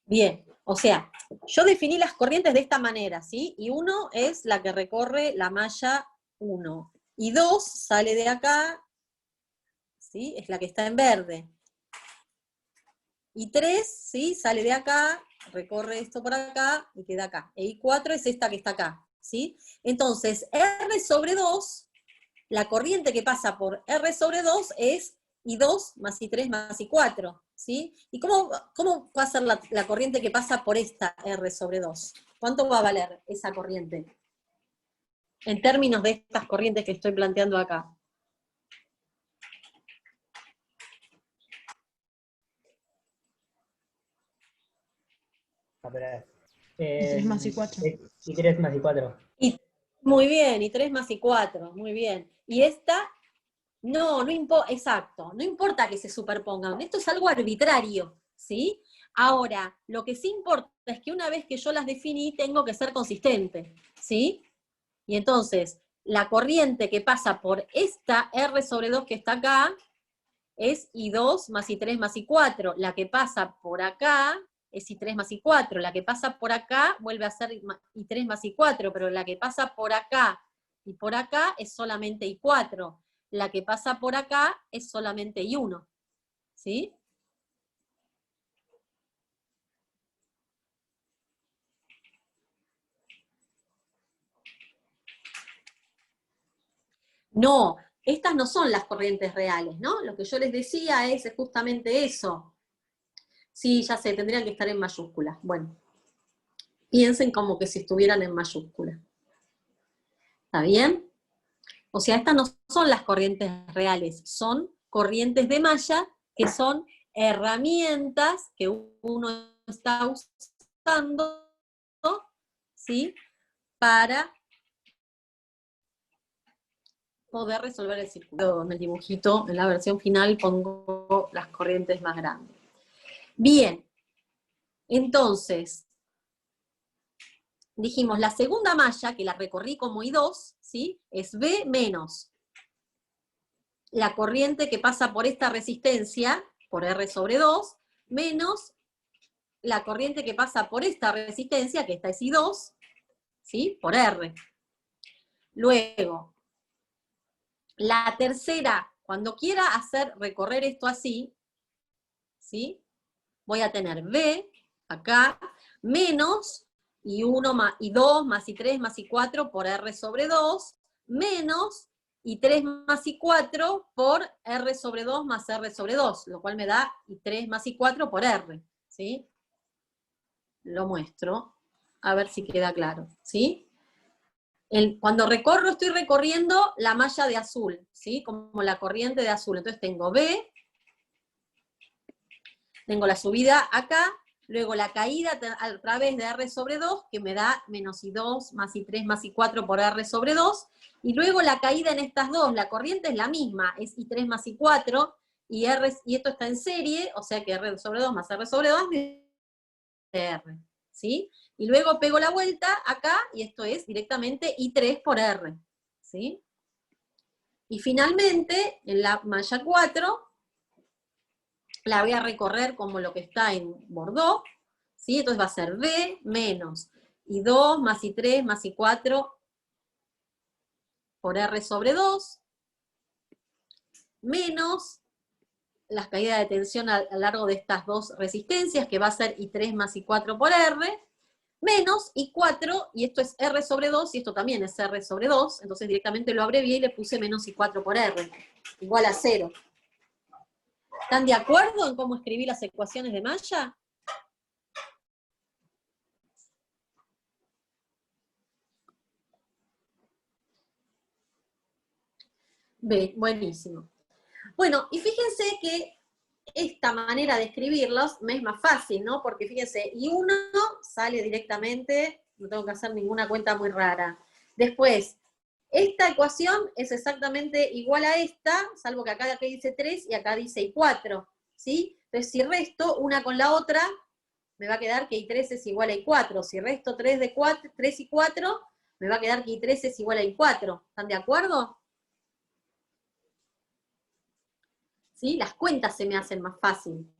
Bien, o sea, yo definí las corrientes de esta manera, ¿sí? Y 1 es la que recorre la malla 1. Y 2 sale de acá, ¿sí? Es la que está en verde. Y 3, ¿sí? Sale de acá, recorre esto por acá y queda acá. E I4 es esta que está acá, ¿sí? Entonces, R sobre 2, la corriente que pasa por R sobre 2 es I2 más I3 más I4, ¿sí? ¿Y cómo va a ser la corriente que pasa por esta R sobre 2? ¿Cuánto va a valer esa corriente? En términos de estas corrientes que estoy planteando acá. A ver, I3 más I4. I3 más I4. Muy bien, I3 más I4, muy bien. Y esta, no importa, exacto, no importa que se superpongan, esto es algo arbitrario, ¿sí? Ahora, lo que sí importa es que una vez que yo las definí, tengo que ser consistente, ¿sí? Y entonces, la corriente que pasa por esta R sobre 2 que está acá, es I2 más I3 más I4. La que pasa por acá es I3 más I4. La que pasa por acá vuelve a ser I3 más I4, pero la que pasa por acá y por acá es solamente I4. La que pasa por acá es solamente I1. ¿Sí? No, estas no son las corrientes reales, ¿no? Lo que yo les decía es justamente eso. Sí, ya sé, tendrían que estar en mayúsculas. Bueno, piensen como que si estuvieran en mayúsculas. ¿Está bien? O sea, estas no son las corrientes reales, son corrientes de malla que son herramientas que uno está usando, ¿sí? Para poder resolver el círculo. En el dibujito, en la versión final, pongo las corrientes más grandes. Bien, entonces, dijimos, la segunda malla, que la recorrí como I2, ¿sí? Es B menos la corriente que pasa por esta resistencia, por R sobre 2, menos la corriente que pasa por esta resistencia, que esta es I2, ¿sí? Por R. Luego, la tercera, cuando quiera recorrer esto así, ¿sí? Voy a tener B, acá, menos I1 más I2 más I3 más I4 por R sobre 2, menos I3 más I4 por R sobre 2 más R sobre 2, lo cual me da I3 más I4 por R, ¿sí? Lo muestro, a ver si queda claro, ¿sí? Cuando recorro, estoy recorriendo la malla de azul, ¿sí? Como la corriente de azul. Entonces tengo B, tengo la subida acá, luego la caída a través de R sobre 2, que me da menos I2 más I3 más I4 por R sobre 2, y luego la caída en estas dos, la corriente es la misma, es I3 más I4, y esto está en serie, o sea que R sobre 2 más R sobre 2 es R, ¿sí? Y luego pego la vuelta acá, y esto es directamente I3 por R, ¿sí? Y finalmente, en la malla 4, la voy a recorrer como lo que está en Bordeaux, ¿sí? Entonces va a ser B menos I2 más I3 más I4 por R sobre 2, menos las caídas de tensión a lo largo de estas dos resistencias, que va a ser I3 más I4 por R, menos I4, y esto es R sobre 2, y esto también es R sobre 2, entonces directamente lo abrevié y le puse menos I4 por R, igual a 0. ¿Están de acuerdo en cómo escribí las ecuaciones de malla? Bien, buenísimo. Bueno, y fíjense que esta manera de escribirlos me es más fácil, ¿no? Porque fíjense, I1 sale directamente, no tengo que hacer ninguna cuenta muy rara. Después, esta ecuación es exactamente igual a esta, salvo que acá dice 3 y acá dice I4, ¿sí? Entonces, si resto una con la otra, me va a quedar que I3 es igual a I4. Si resto 3 y 4, me va a quedar que I3 es igual a I4. ¿Están de acuerdo? ¿Sí? Las cuentas se me hacen más fácil.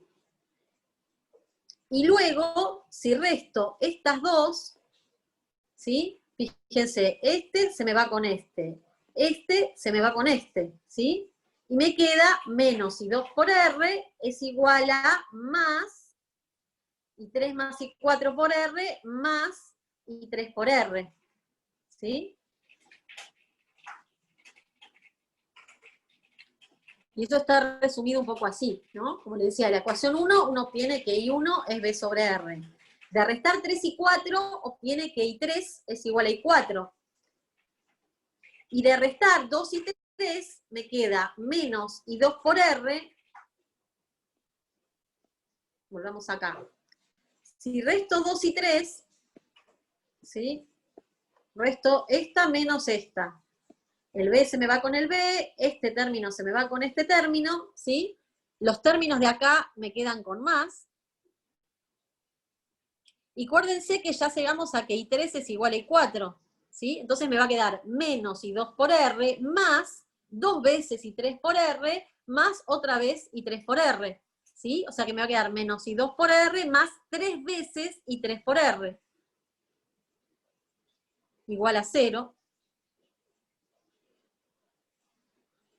Y luego, si resto estas dos, ¿sí? Fíjense, este se me va con este se me va con este, ¿sí? Y me queda menos I2 por R es igual a más I3 más I4 por R más I3 por R, ¿sí? Y eso está resumido un poco así, ¿no? Como les decía, la ecuación 1, uno obtiene que I1 es B sobre R. De restar 3 y 4, obtiene que I3 es igual a I4. Y de restar 2 y 3, me queda menos I2 por R. Volvamos acá. Si resto 2 y 3, ¿sí? Resto esta menos esta. El B se me va con el B, este término se me va con este término, ¿sí? Los términos de acá me quedan con más. Y acuérdense que ya llegamos a que I3 es igual a I4, ¿sí? Entonces me va a quedar menos I2 por R más 2 veces I3 por R más otra vez I3 por R, ¿sí? O sea que me va a quedar menos I2 por R más 3 veces I3 por R. Igual a 0.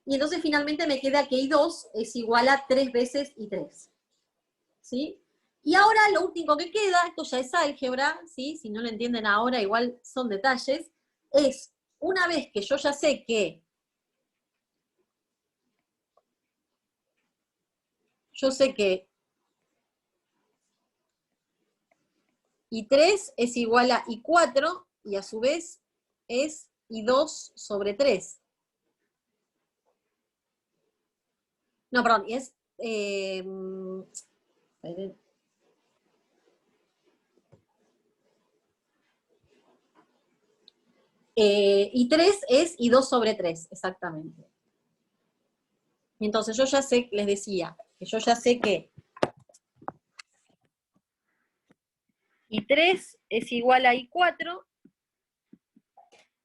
Y entonces finalmente me queda que I2 es igual a 3 veces I3. ¿Sí? Y ahora lo último que queda, esto ya es álgebra, ¿sí? Si no lo entienden ahora, igual son detalles, es una vez que yo ya sé que I3 es igual a I4 y a su vez es I2 sobre 3. No, perdón, es... I3 es I2 sobre 3, exactamente. Y entonces yo ya sé, les decía, que yo ya sé que I3 es igual a I4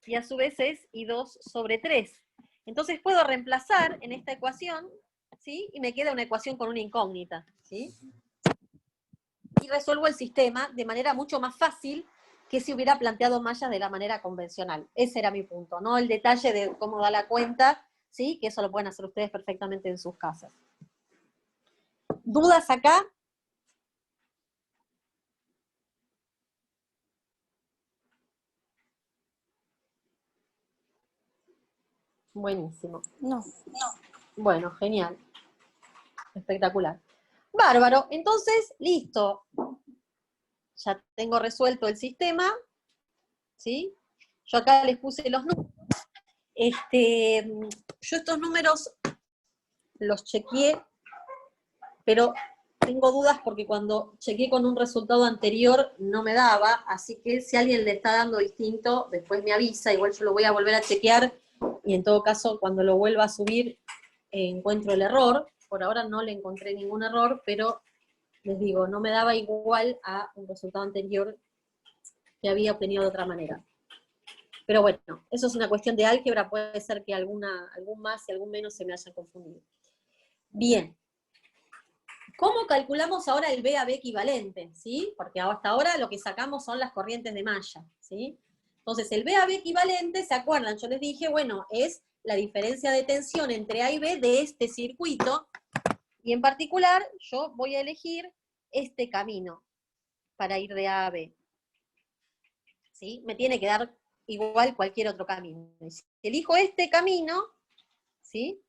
y a su vez es I2 sobre 3. Entonces puedo reemplazar en esta ecuación, ¿sí? Y me queda una ecuación con una incógnita, ¿sí? Y resuelvo el sistema de manera mucho más fácil que si hubiera planteado mallas de la manera convencional. Ese era mi punto, ¿no? El detalle de cómo da la cuenta, ¿sí? Que eso lo pueden hacer ustedes perfectamente en sus casas. ¿Dudas acá? Buenísimo. No. Bueno, genial. Espectacular. Bárbaro. Entonces, listo. Ya tengo resuelto el sistema. ¿Sí? Yo acá les puse los números. Yo estos números los chequeé, pero tengo dudas porque cuando chequeé con un resultado anterior no me daba, así que si alguien le está dando distinto, después me avisa, igual yo lo voy a volver a chequear, y en todo caso, cuando lo vuelva a subir, encuentro el error. Por ahora no le encontré ningún error, pero les digo, no me daba igual a un resultado anterior que había obtenido de otra manera. Pero bueno, eso es una cuestión de álgebra, puede ser que algún más y algún menos se me hayan confundido. Bien. ¿Cómo calculamos ahora el BAB equivalente? ¿Sí? Porque hasta ahora lo que sacamos son las corrientes de malla, ¿sí? Entonces, el BAB equivalente, ¿se acuerdan? Yo les dije, bueno, es la diferencia de tensión entre A y B de este circuito, y en particular, yo voy a elegir este camino para ir de A a B. ¿Sí? Me tiene que dar igual cualquier otro camino. Si elijo este camino, ¿sí?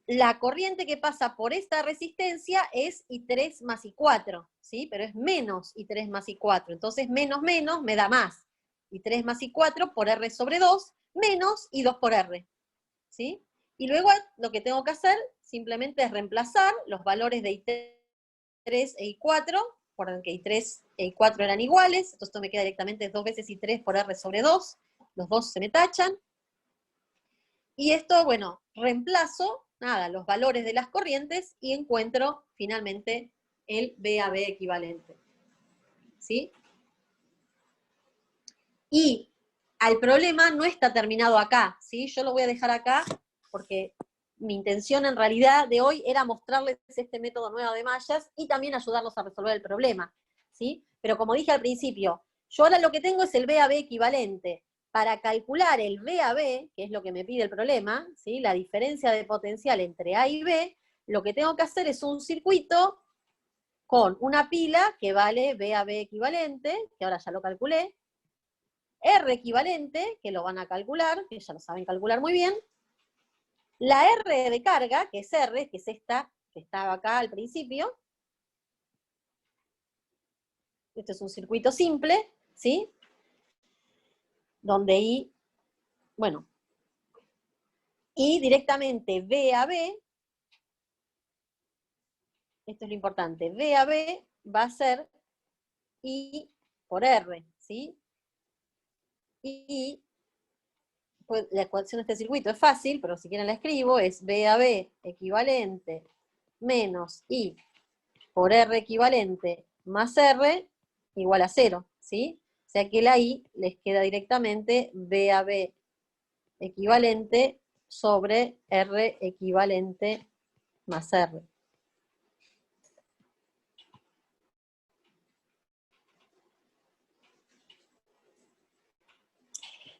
La corriente que pasa por esta resistencia es I3 más I4, ¿sí? Pero es menos I3 más I4. Entonces, menos menos me da más. I3 más I4 por R sobre 2, menos I2 por R, ¿sí? Y luego lo que tengo que hacer simplemente es reemplazar los valores de I3 e I4, recuerden que I3 e I4 eran iguales, entonces esto me queda directamente 2 veces I3 por R sobre 2, los dos se me tachan. Y esto, bueno, reemplazo, nada, los valores de las corrientes y encuentro finalmente el BAB equivalente. ¿Sí? Y al problema no está terminado acá, ¿sí? Yo lo voy a dejar acá porque mi intención en realidad de hoy era mostrarles este método nuevo de mallas y también ayudarlos a resolver el problema, ¿sí? Pero como dije al principio, yo ahora lo que tengo es el BAB equivalente. Para calcular el BAB, que es lo que me pide el problema, ¿sí? La diferencia de potencial entre A y B, lo que tengo que hacer es un circuito con una pila que vale BAB equivalente, que ahora ya lo calculé, R equivalente, que lo van a calcular, que ya lo saben calcular muy bien, la R de carga, que es R, que es esta, que estaba acá al principio. Este es un circuito simple, ¿sí? Donde I, bueno, y directamente BAB, esto es lo importante, BAB va a ser I por R, ¿sí? Y pues, la ecuación de este circuito es fácil, pero si quieren la escribo, es BAB equivalente menos I por R equivalente más R igual a 0, ¿sí? O sea que la I les queda directamente BAB equivalente, sobre R equivalente más R.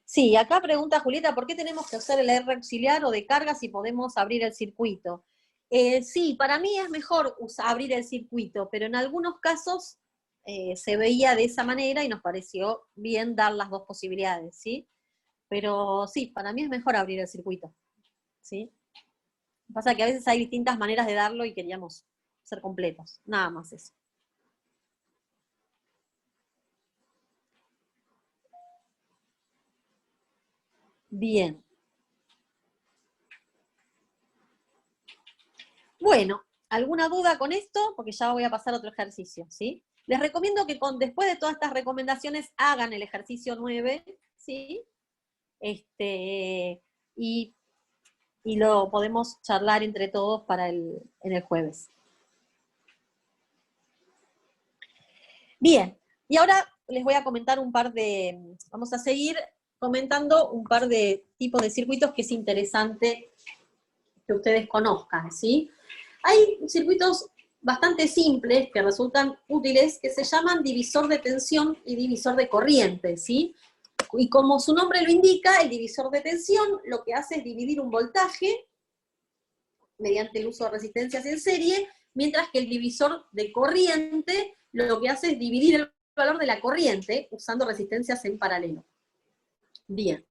Sí, acá pregunta Julieta, ¿por qué tenemos que usar el R auxiliar o de carga si podemos abrir el circuito? Sí, para mí es mejor abrir el circuito, pero en algunos casos se veía de esa manera y nos pareció bien dar las dos posibilidades, ¿sí? Pero sí, para mí es mejor abrir el circuito, ¿sí? Pasa que a veces hay distintas maneras de darlo y queríamos ser completos, nada más eso. Bien. Bueno, ¿alguna duda con esto? Porque ya voy a pasar a otro ejercicio, ¿sí? Les recomiendo que después de todas estas recomendaciones hagan el ejercicio 9, ¿sí? Y lo podemos charlar entre todos en el jueves. Bien, y ahora les voy a comentar vamos a seguir comentando un par de tipos de circuitos que es interesante que ustedes conozcan, ¿sí? Hay circuitos bastante simples que resultan útiles que se llaman divisor de tensión y divisor de corriente, ¿sí? Y como su nombre lo indica, el divisor de tensión lo que hace es dividir un voltaje mediante el uso de resistencias en serie, mientras que el divisor de corriente lo que hace es dividir el valor de la corriente usando resistencias en paralelo. Bien,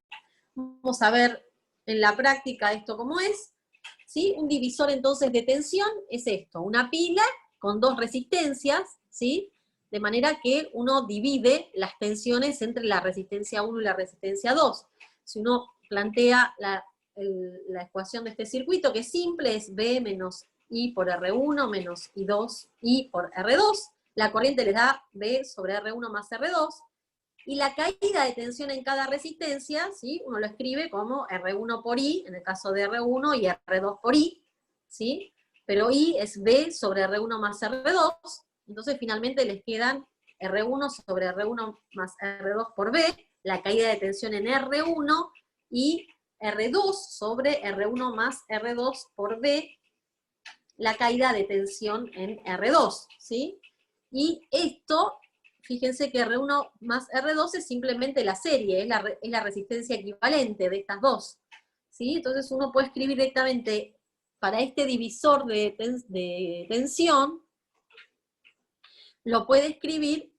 vamos a ver en la práctica esto cómo es. ¿Sí? Un divisor entonces de tensión es esto, una pila con dos resistencias, ¿sí? De manera que uno divide las tensiones entre la resistencia 1 y la resistencia 2. Si uno plantea la ecuación de este circuito, que es simple, es B menos I por R1 menos I2 I por R2, la corriente les da B sobre R1 más R2, y la caída de tensión en cada resistencia, ¿sí? Uno lo escribe como R1 por I, en el caso de R1, y R2 por I, ¿sí? Pero I es B sobre R1 más R2, entonces finalmente les quedan R1 sobre R1 más R2 por B, la caída de tensión en R1, y R2 sobre R1 más R2 por B, la caída de tensión en R2, ¿sí? Y esto, fíjense que R1 más R2 es simplemente la serie, es la resistencia equivalente de estas dos, ¿sí? Entonces uno puede escribir directamente para este divisor de tensión, lo puede escribir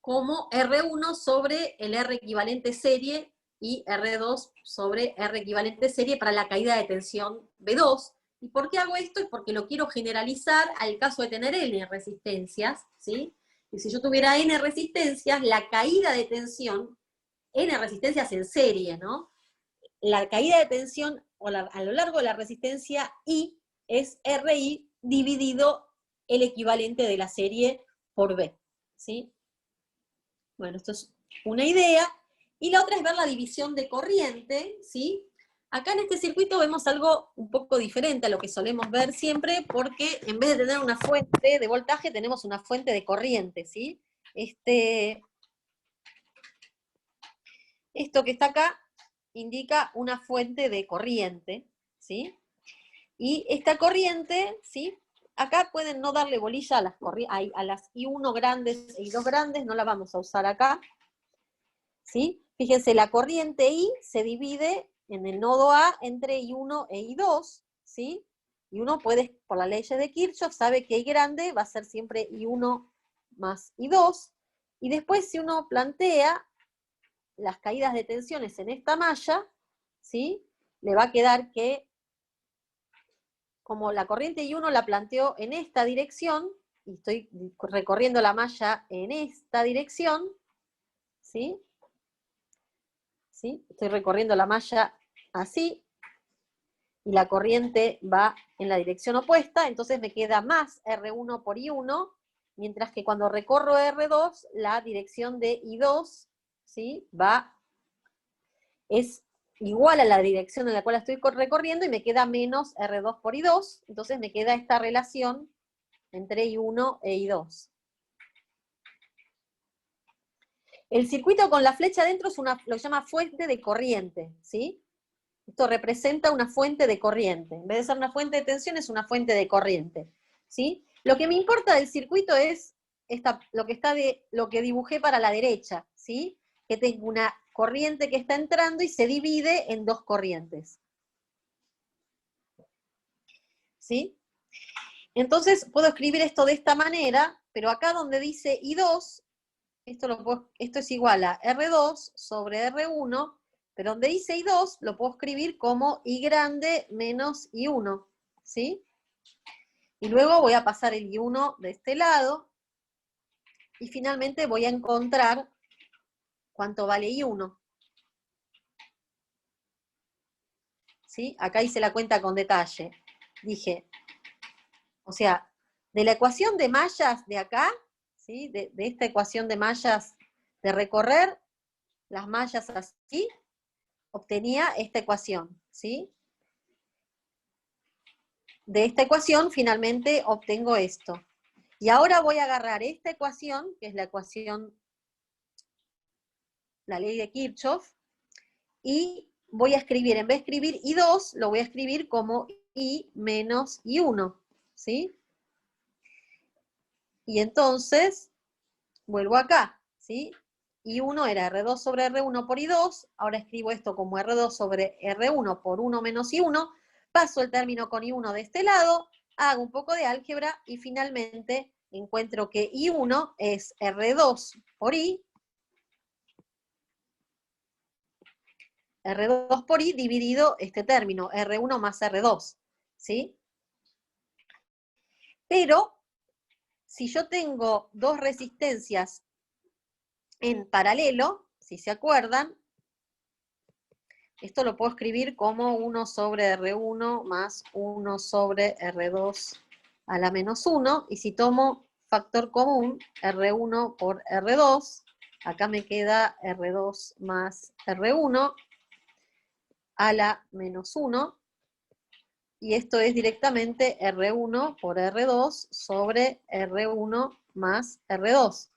como R1 sobre el R equivalente serie y R2 sobre R equivalente serie para la caída de tensión B2. ¿Y por qué hago esto? Es porque lo quiero generalizar al caso de tener N resistencias, ¿sí? Y si yo tuviera N resistencias, la caída de tensión, N resistencias en serie, ¿no? La caída de tensión a lo largo de la resistencia I es RI dividido el equivalente de la serie por B, ¿sí? Bueno, esto es una idea. Y la otra es ver la división de corriente, ¿sí? Acá en este circuito vemos algo un poco diferente a lo que solemos ver siempre, porque en vez de tener una fuente de voltaje, tenemos una fuente de corriente, ¿sí? Esto que está acá indica una fuente de corriente, ¿sí? Y esta corriente, ¿sí? Acá pueden no darle bolilla a las I1 grandes e I2 grandes, no la vamos a usar acá, ¿sí? Fíjense, la corriente I se divide en el nodo A entre I1 e I2, ¿sí? Y uno puede, por las leyes de Kirchhoff, sabe que I grande va a ser siempre I1 más I2, y después si uno plantea las caídas de tensiones en esta malla, ¿sí? Le va a quedar que, como la corriente I1 la planteo en esta dirección, y estoy recorriendo la malla en esta dirección, ¿sí? ¿Sí? Estoy recorriendo la malla así, y la corriente va en la dirección opuesta, entonces me queda más R1 por I1, mientras que cuando recorro R2, la dirección de I2, ¿sí? Es igual a la dirección en la cual estoy recorriendo, y me queda menos R2 por I2, entonces me queda esta relación entre I1 e I2. El circuito con la flecha adentro es lo que se llama fuente de corriente, ¿sí? Esto representa una fuente de corriente. En vez de ser una fuente de tensión, es una fuente de corriente, ¿sí? Lo que me importa del circuito es lo que dibujé para la derecha, ¿sí? Que tengo una corriente que está entrando y se divide en dos corrientes, ¿sí? Entonces puedo escribir esto de esta manera, pero acá donde dice I2, esto es igual a R2 sobre R1, pero donde dice I2 lo puedo escribir como I grande menos I1, ¿sí? Y luego voy a pasar el I1 de este lado, y finalmente voy a encontrar cuánto vale I1. ¿Sí? Acá hice la cuenta con detalle. Dije, o sea, de la ecuación de mallas de acá, ¿sí? De esta ecuación de mallas de recorrer las mallas así, obtenía esta ecuación, ¿sí? De esta ecuación finalmente obtengo esto. Y ahora voy a agarrar esta ecuación, que es la ecuación, la ley de Kirchhoff, y voy a escribir, en vez de escribir I2, lo voy a escribir como I menos I1, ¿sí? Y entonces, vuelvo acá, ¿sí? I1 era R2 sobre R1 por I2, ahora escribo esto como R2 sobre R1 por 1 menos I1, paso el término con I1 de este lado, hago un poco de álgebra y finalmente encuentro que I1 es R2 por I, R2 por I dividido este término, R1 más R2, ¿sí? Pero, si yo tengo dos resistencias en paralelo, si se acuerdan, esto lo puedo escribir como 1 sobre R1 más 1 sobre R2 a la menos 1, y si tomo factor común, R1 por R2, acá me queda R2 más R1 a la menos 1, y esto es directamente R1 por R2 sobre R1 más R2,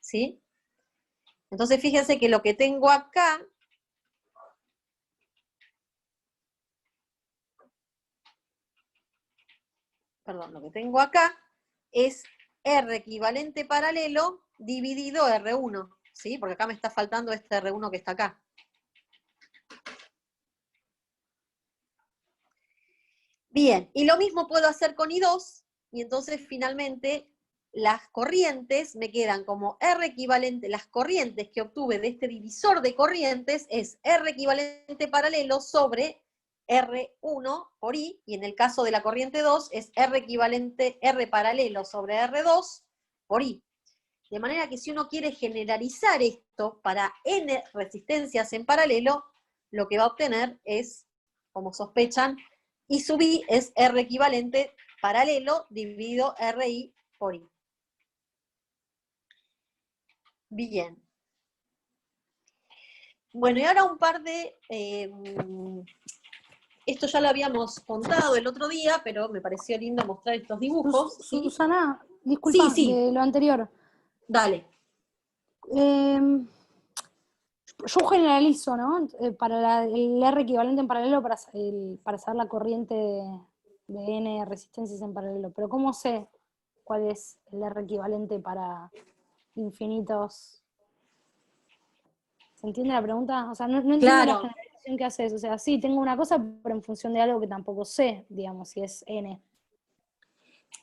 ¿sí? Entonces fíjense que lo que tengo acá, lo que tengo acá es R equivalente paralelo dividido R1, ¿sí? Porque acá me está faltando este R1 que está acá. Bien, y lo mismo puedo hacer con I2, y entonces finalmente las corrientes me quedan como R equivalente, las corrientes que obtuve de este divisor de corrientes es R equivalente paralelo sobre R1 por I, y en el caso de la corriente 2 es R equivalente, R paralelo sobre R2 por I. De manera que si uno quiere generalizar esto para N resistencias en paralelo, lo que va a obtener es, como sospechan, I sub I es R equivalente paralelo dividido RI por I. Bien. Bueno, y ahora un par de... esto ya lo habíamos contado el otro día, pero me pareció lindo mostrar estos dibujos. ¿Sí? Susana, disculpa, Sí. de lo anterior. Dale. Yo generalizo, ¿no? Para el R equivalente en paralelo para saber la corriente de N resistencias en paralelo. Pero ¿cómo sé cuál es el R equivalente para infinitos? ¿Se entiende la pregunta? O sea, no entiendo Claro. la generalización que haces. O sea, sí, tengo una cosa, pero en función de algo que tampoco sé, digamos, si es N.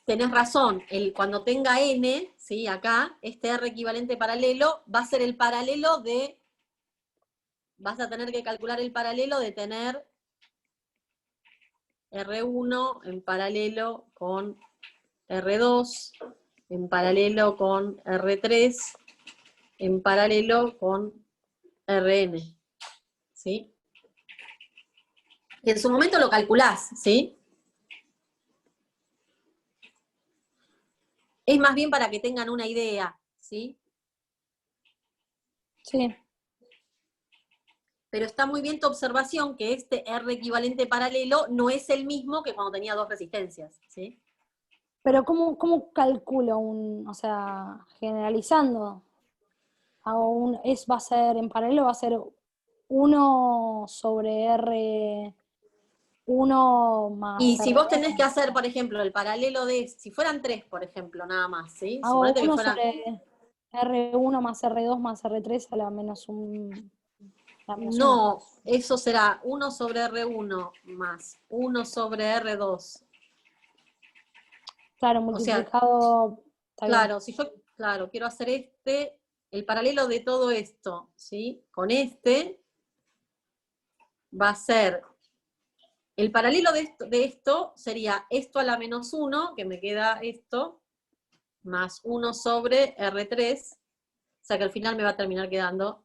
Tenés razón, cuando tenga N, ¿sí? Acá, este R equivalente paralelo va a ser el paralelo de... Vas a tener que calcular el paralelo de tener R1 en paralelo con R2, en paralelo con R3, en paralelo con Rn, ¿sí? Y en su momento lo calculás, ¿sí? Es más bien para que tengan una idea, ¿sí? Sí. Pero está muy bien tu observación que este R equivalente paralelo no es el mismo que cuando tenía dos resistencias, ¿sí? Pero ¿cómo calculo o sea, generalizando? Va a ser en paralelo, va a ser 1 sobre R1 más Y si R2. vos tenés que hacer, por ejemplo, el paralelo de, si fueran 3, por ejemplo, nada más, ¿sí? Hago Suponete que 1 fueran, sobre R1 más R2 más R3 a la menos 1. no, eso será 1 sobre R1 más 1 sobre R2. Claro, O sea, multiplicado. Está bien. claro, si yo, claro, quiero hacer el paralelo de todo esto, ¿sí? Con va a ser, el paralelo de esto sería esto a la menos 1, que me queda esto, más 1 sobre R3, o sea que al final me va a terminar quedando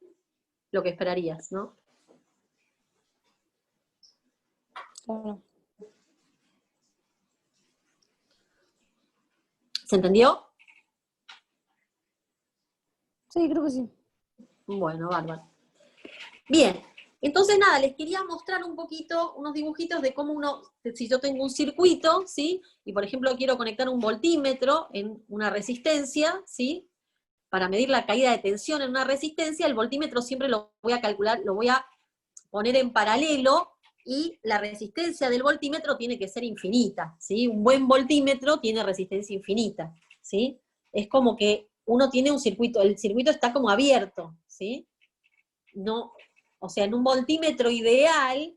lo que esperarías, ¿no? Claro. ¿Se entendió? Sí, creo que sí. Bueno, bárbaro. Bien, entonces nada, les quería mostrar un poquito, unos dibujitos de cómo si yo tengo un circuito, ¿sí? Y por ejemplo quiero conectar un voltímetro en una resistencia, ¿sí? Para medir la caída de tensión en una resistencia, el voltímetro siempre lo voy a calcular, lo voy a poner en paralelo, y la resistencia del voltímetro tiene que ser infinita, ¿sí? Un buen voltímetro tiene resistencia infinita, ¿sí? Es como que uno tiene un circuito, el circuito está como abierto, ¿sí? No, o sea, en un voltímetro ideal,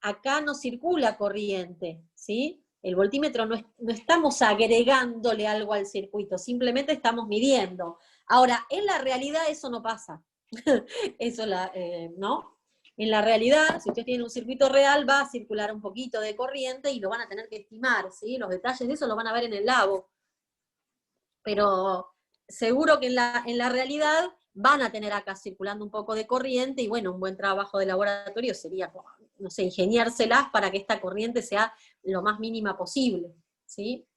acá no circula corriente, ¿sí? El voltímetro no estamos agregándole algo al circuito, simplemente estamos midiendo. Ahora, en la realidad eso no pasa. Eso, ¿no? En la realidad, si ustedes tienen un circuito real, va a circular un poquito de corriente y lo van a tener que estimar, ¿sí? Los detalles de eso lo van a ver en el labo. Pero seguro que en la realidad van a tener acá circulando un poco de corriente, y bueno, un buen trabajo de laboratorio sería, no sé, ingeniárselas para que esta corriente sea lo más mínima posible, ¿sí?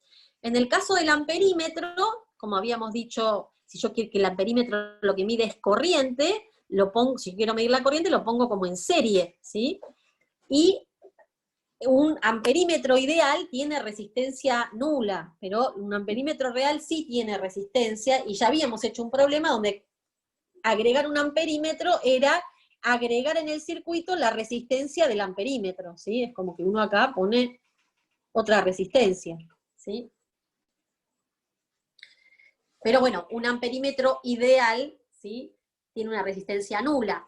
En el caso del amperímetro, como habíamos dicho, si yo quiero que el amperímetro lo que mide es corriente, si quiero medir la corriente, lo pongo como en serie, ¿sí? Y un amperímetro ideal tiene resistencia nula, pero un amperímetro real sí tiene resistencia, y ya habíamos hecho un problema donde agregar un amperímetro era agregar en el circuito la resistencia del amperímetro, ¿sí? Es como que uno acá pone otra resistencia, ¿sí? Pero bueno, un amperímetro ideal, ¿sí? Tiene una resistencia nula.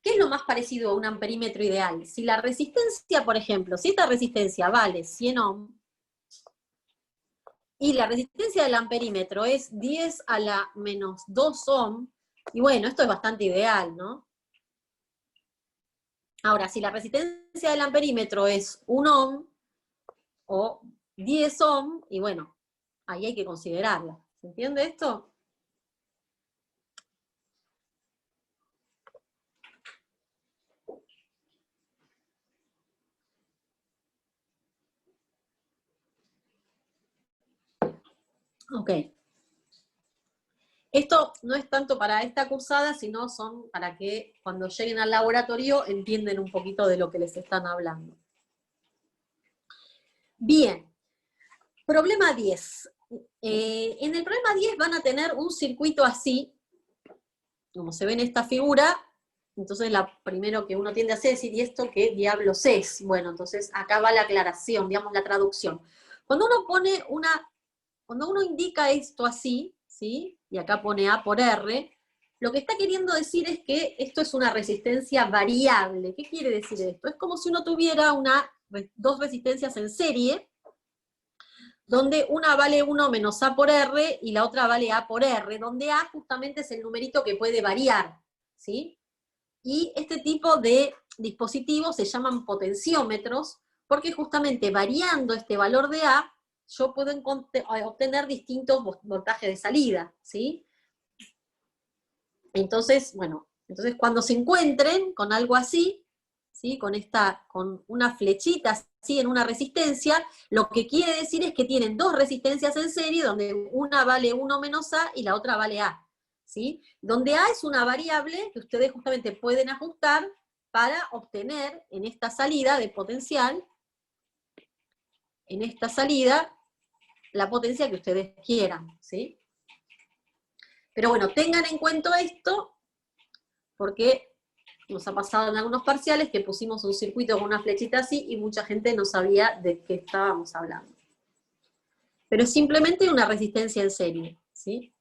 ¿Qué es lo más parecido a un amperímetro ideal? Si la resistencia, por ejemplo, si esta resistencia vale 100 ohm, y la resistencia del amperímetro es 10 a la menos 2 ohm, y bueno, esto es bastante ideal, ¿no? Ahora, si la resistencia del amperímetro es 1 ohm o 10 ohm, y bueno, ahí hay que considerarla. ¿Se entiende esto? Ok. Esto no es tanto para esta cursada, sino son para que cuando lleguen al laboratorio entiendan un poquito de lo que les están hablando. Bien. Problema 10. En el problema 10 van a tener un circuito así, como se ve en esta figura. Entonces lo primero que uno tiende a hacer es decir, ¿y esto qué diablos es? Bueno, entonces acá va la aclaración, digamos la traducción. Cuando uno indica esto así, ¿sí? Y acá pone A por R, lo que está queriendo decir es que esto es una resistencia variable. ¿Qué quiere decir esto? Es como si uno tuviera dos resistencias en serie, donde una vale 1 menos A por R y la otra vale A por R, donde A justamente es el numerito que puede variar, ¿sí? Y este tipo de dispositivos se llaman potenciómetros, porque justamente variando este valor de A, yo puedo obtener distintos voltajes de salida, ¿sí? Entonces, bueno, cuando se encuentren con algo así, ¿sí? Con una flechita así en una resistencia, lo que quiere decir es que tienen dos resistencias en serie, donde una vale 1 menos A y la otra vale A, ¿sí? Donde A es una variable que ustedes justamente pueden ajustar para obtener en esta salida de potencial, la potencia que ustedes quieran, ¿sí? Pero bueno, tengan en cuenta esto, porque Nos ha pasado en algunos parciales que pusimos un circuito con una flechita así y mucha gente no sabía de qué estábamos hablando. Pero es simplemente una resistencia en serie, ¿sí?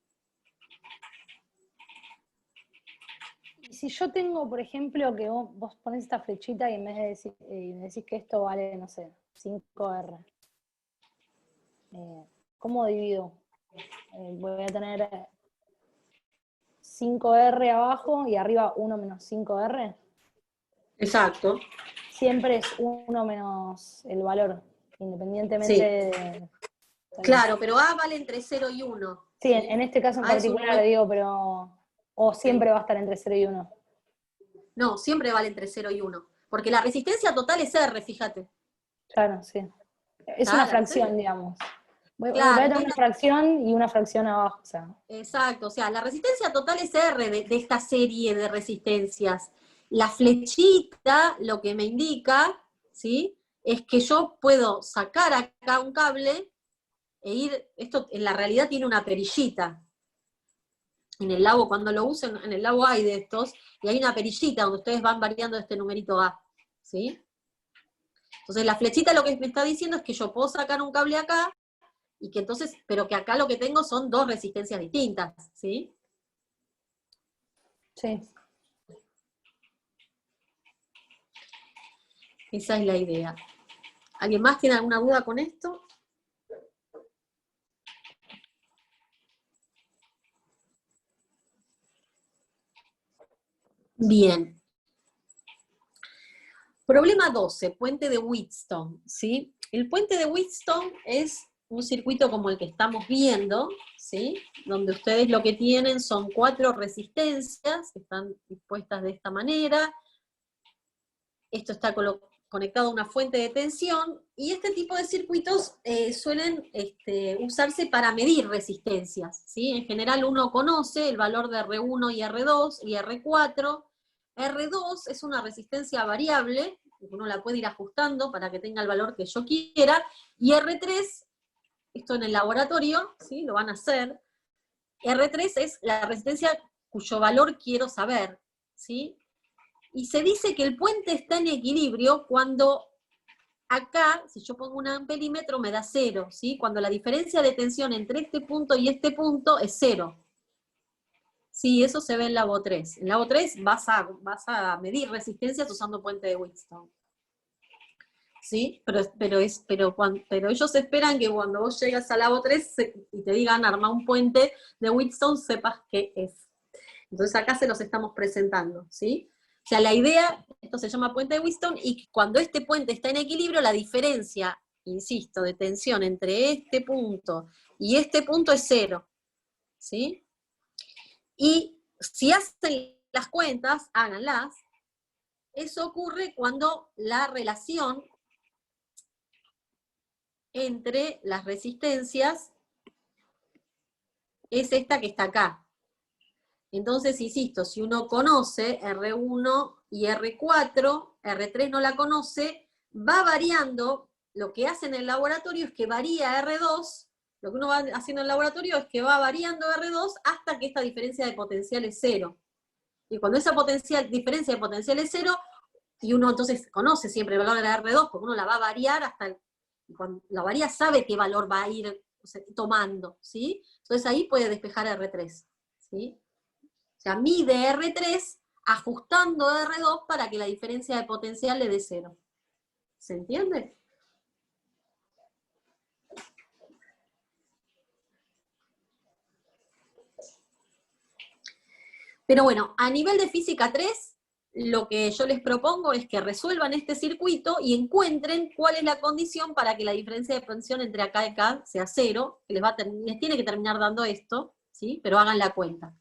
Y si yo tengo, por ejemplo, que vos pones esta flechita y en vez de decir, me decís que esto vale, no sé, 5R. ¿Cómo divido? Voy a tener 5R abajo y arriba 1 menos 5R. Exacto. Siempre es 1 menos el valor, independientemente Sí. de... Claro, pero A vale entre 0 y 1. Sí, en este caso en A es un particular número- digo, pero... O siempre va a estar entre 0 y 1. No, siempre vale entre 0 y 1. Porque la resistencia total es R, fíjate. Claro, sí. Es Claro, una fracción, ¿sí? digamos. Voy a Claro, tener una entonces, fracción y una fracción abajo. O sea. exacto, o sea, la resistencia total es R de esta serie de resistencias. La flechita lo que me indica, ¿sí? Es que yo puedo sacar acá un cable e ir, esto en la realidad tiene una perillita. En el Labo, cuando lo usen, en el Labo hay de estos, y hay una perillita donde ustedes van variando este numerito A, ¿sí? Entonces la flechita lo que me está diciendo es que yo puedo sacar un cable acá, y que entonces, pero que acá lo que tengo son dos resistencias distintas, ¿sí? Sí. Esa es la idea. ¿Alguien más tiene alguna duda con esto? Bien. Problema 12, puente de Wheatstone, ¿sí? El puente de Wheatstone es un circuito como el que estamos viendo, ¿sí? Donde ustedes lo que tienen son 4 resistencias que están dispuestas de esta manera. Esto está conectado a una fuente de tensión, y este tipo de circuitos suelen usarse para medir resistencias, ¿sí? En general uno conoce el valor de R1 y R2 y R4. R2 es una resistencia variable, uno la puede ir ajustando para que tenga el valor que yo quiera, y R3, esto en el laboratorio, ¿sí? Lo van a hacer. R3 es la resistencia cuyo valor quiero saber, ¿sí? Y se dice que el puente está en equilibrio cuando acá, si yo pongo un amperímetro, me da 0, ¿sí? Cuando la diferencia de tensión entre este punto y este punto es 0. Sí, eso se ve en Labo 3. En Labo 3 vas a medir resistencias usando puente de Wheatstone. ¿Sí? Pero ellos esperan que cuando vos llegas al Labo 3 y te digan arma un puente de Wheatstone, sepas qué es. Entonces acá se los estamos presentando, ¿sí? O sea, la idea, esto se llama puente de Wheatstone, y cuando este puente está en equilibrio, la diferencia, insisto, de tensión entre este punto y este punto es 0, ¿sí? Y si hacen las cuentas, háganlas, eso ocurre cuando la relación entre las resistencias es esta que está acá. Entonces, insisto, si uno conoce R1 y R4, R3 no la conoce, va variando. Lo que hace en el laboratorio es que varía R2, lo que uno va haciendo en el laboratorio es que va variando R2 hasta que esta diferencia de potencial es 0. Y cuando esa diferencia de potencial es 0, y uno entonces conoce siempre el valor de R2, porque uno la va a variar y cuando la varía sabe qué valor va a ir, o sea, tomando, ¿sí? Entonces ahí puede despejar R3, ¿sí? O sea, mide R3 ajustando R2 para que la diferencia de potencial le dé 0. ¿Se entiende? Pero bueno, a nivel de física 3, lo que yo les propongo es que resuelvan este circuito y encuentren cuál es la condición para que la diferencia de tensión entre acá y acá sea 0, que les tiene que terminar dando esto, ¿sí? Pero hagan la cuenta.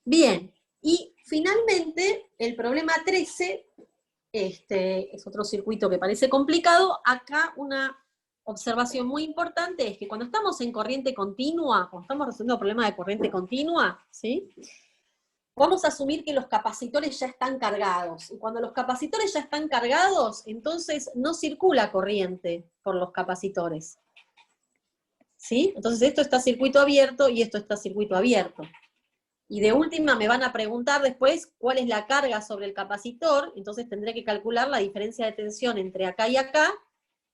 Bien, y finalmente el problema 13, es otro circuito que parece complicado. Acá una observación muy importante es que cuando estamos en corriente continua, cuando estamos resolviendo problemas de corriente continua, ¿sí? Vamos a asumir que los capacitores ya están cargados. Y cuando los capacitores ya están cargados, entonces no circula corriente por los capacitores. ¿Sí? Entonces esto está circuito abierto y esto está circuito abierto. Y de última me van a preguntar después cuál es la carga sobre el capacitor, entonces tendré que calcular la diferencia de tensión entre acá y acá,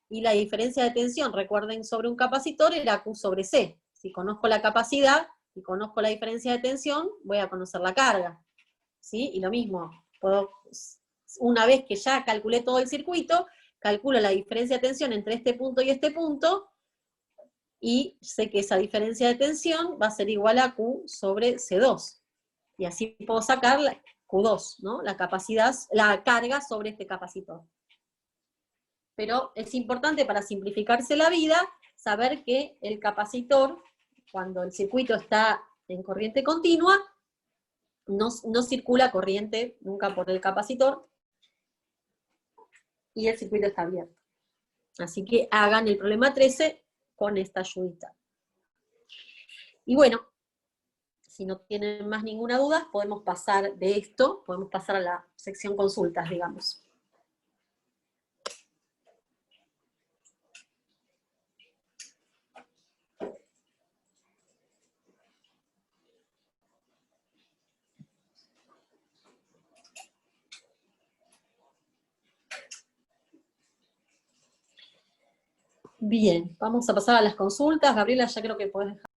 y la diferencia de tensión, recuerden, sobre un capacitor era Q sobre C. Si conozco la capacidad y conozco la diferencia de tensión, voy a conocer la carga. ¿Sí? Y lo mismo, una vez que ya calculé todo el circuito, calculo la diferencia de tensión entre este punto y este punto, y sé que esa diferencia de tensión va a ser igual a Q sobre C2. Y así puedo sacar la Q2, ¿no? La capacidad, la carga sobre este capacitor. Pero es importante para simplificarse la vida saber que el capacitor, cuando el circuito está en corriente continua, no circula corriente nunca por el capacitor y el circuito está abierto. Así que hagan el problema 13 con esta ayudita. Y bueno, si no tienen más ninguna duda, podemos pasar de esto, podemos pasar a la sección consultas, digamos. Bien, vamos a pasar a las consultas. Gabriela, ya creo que podés dejar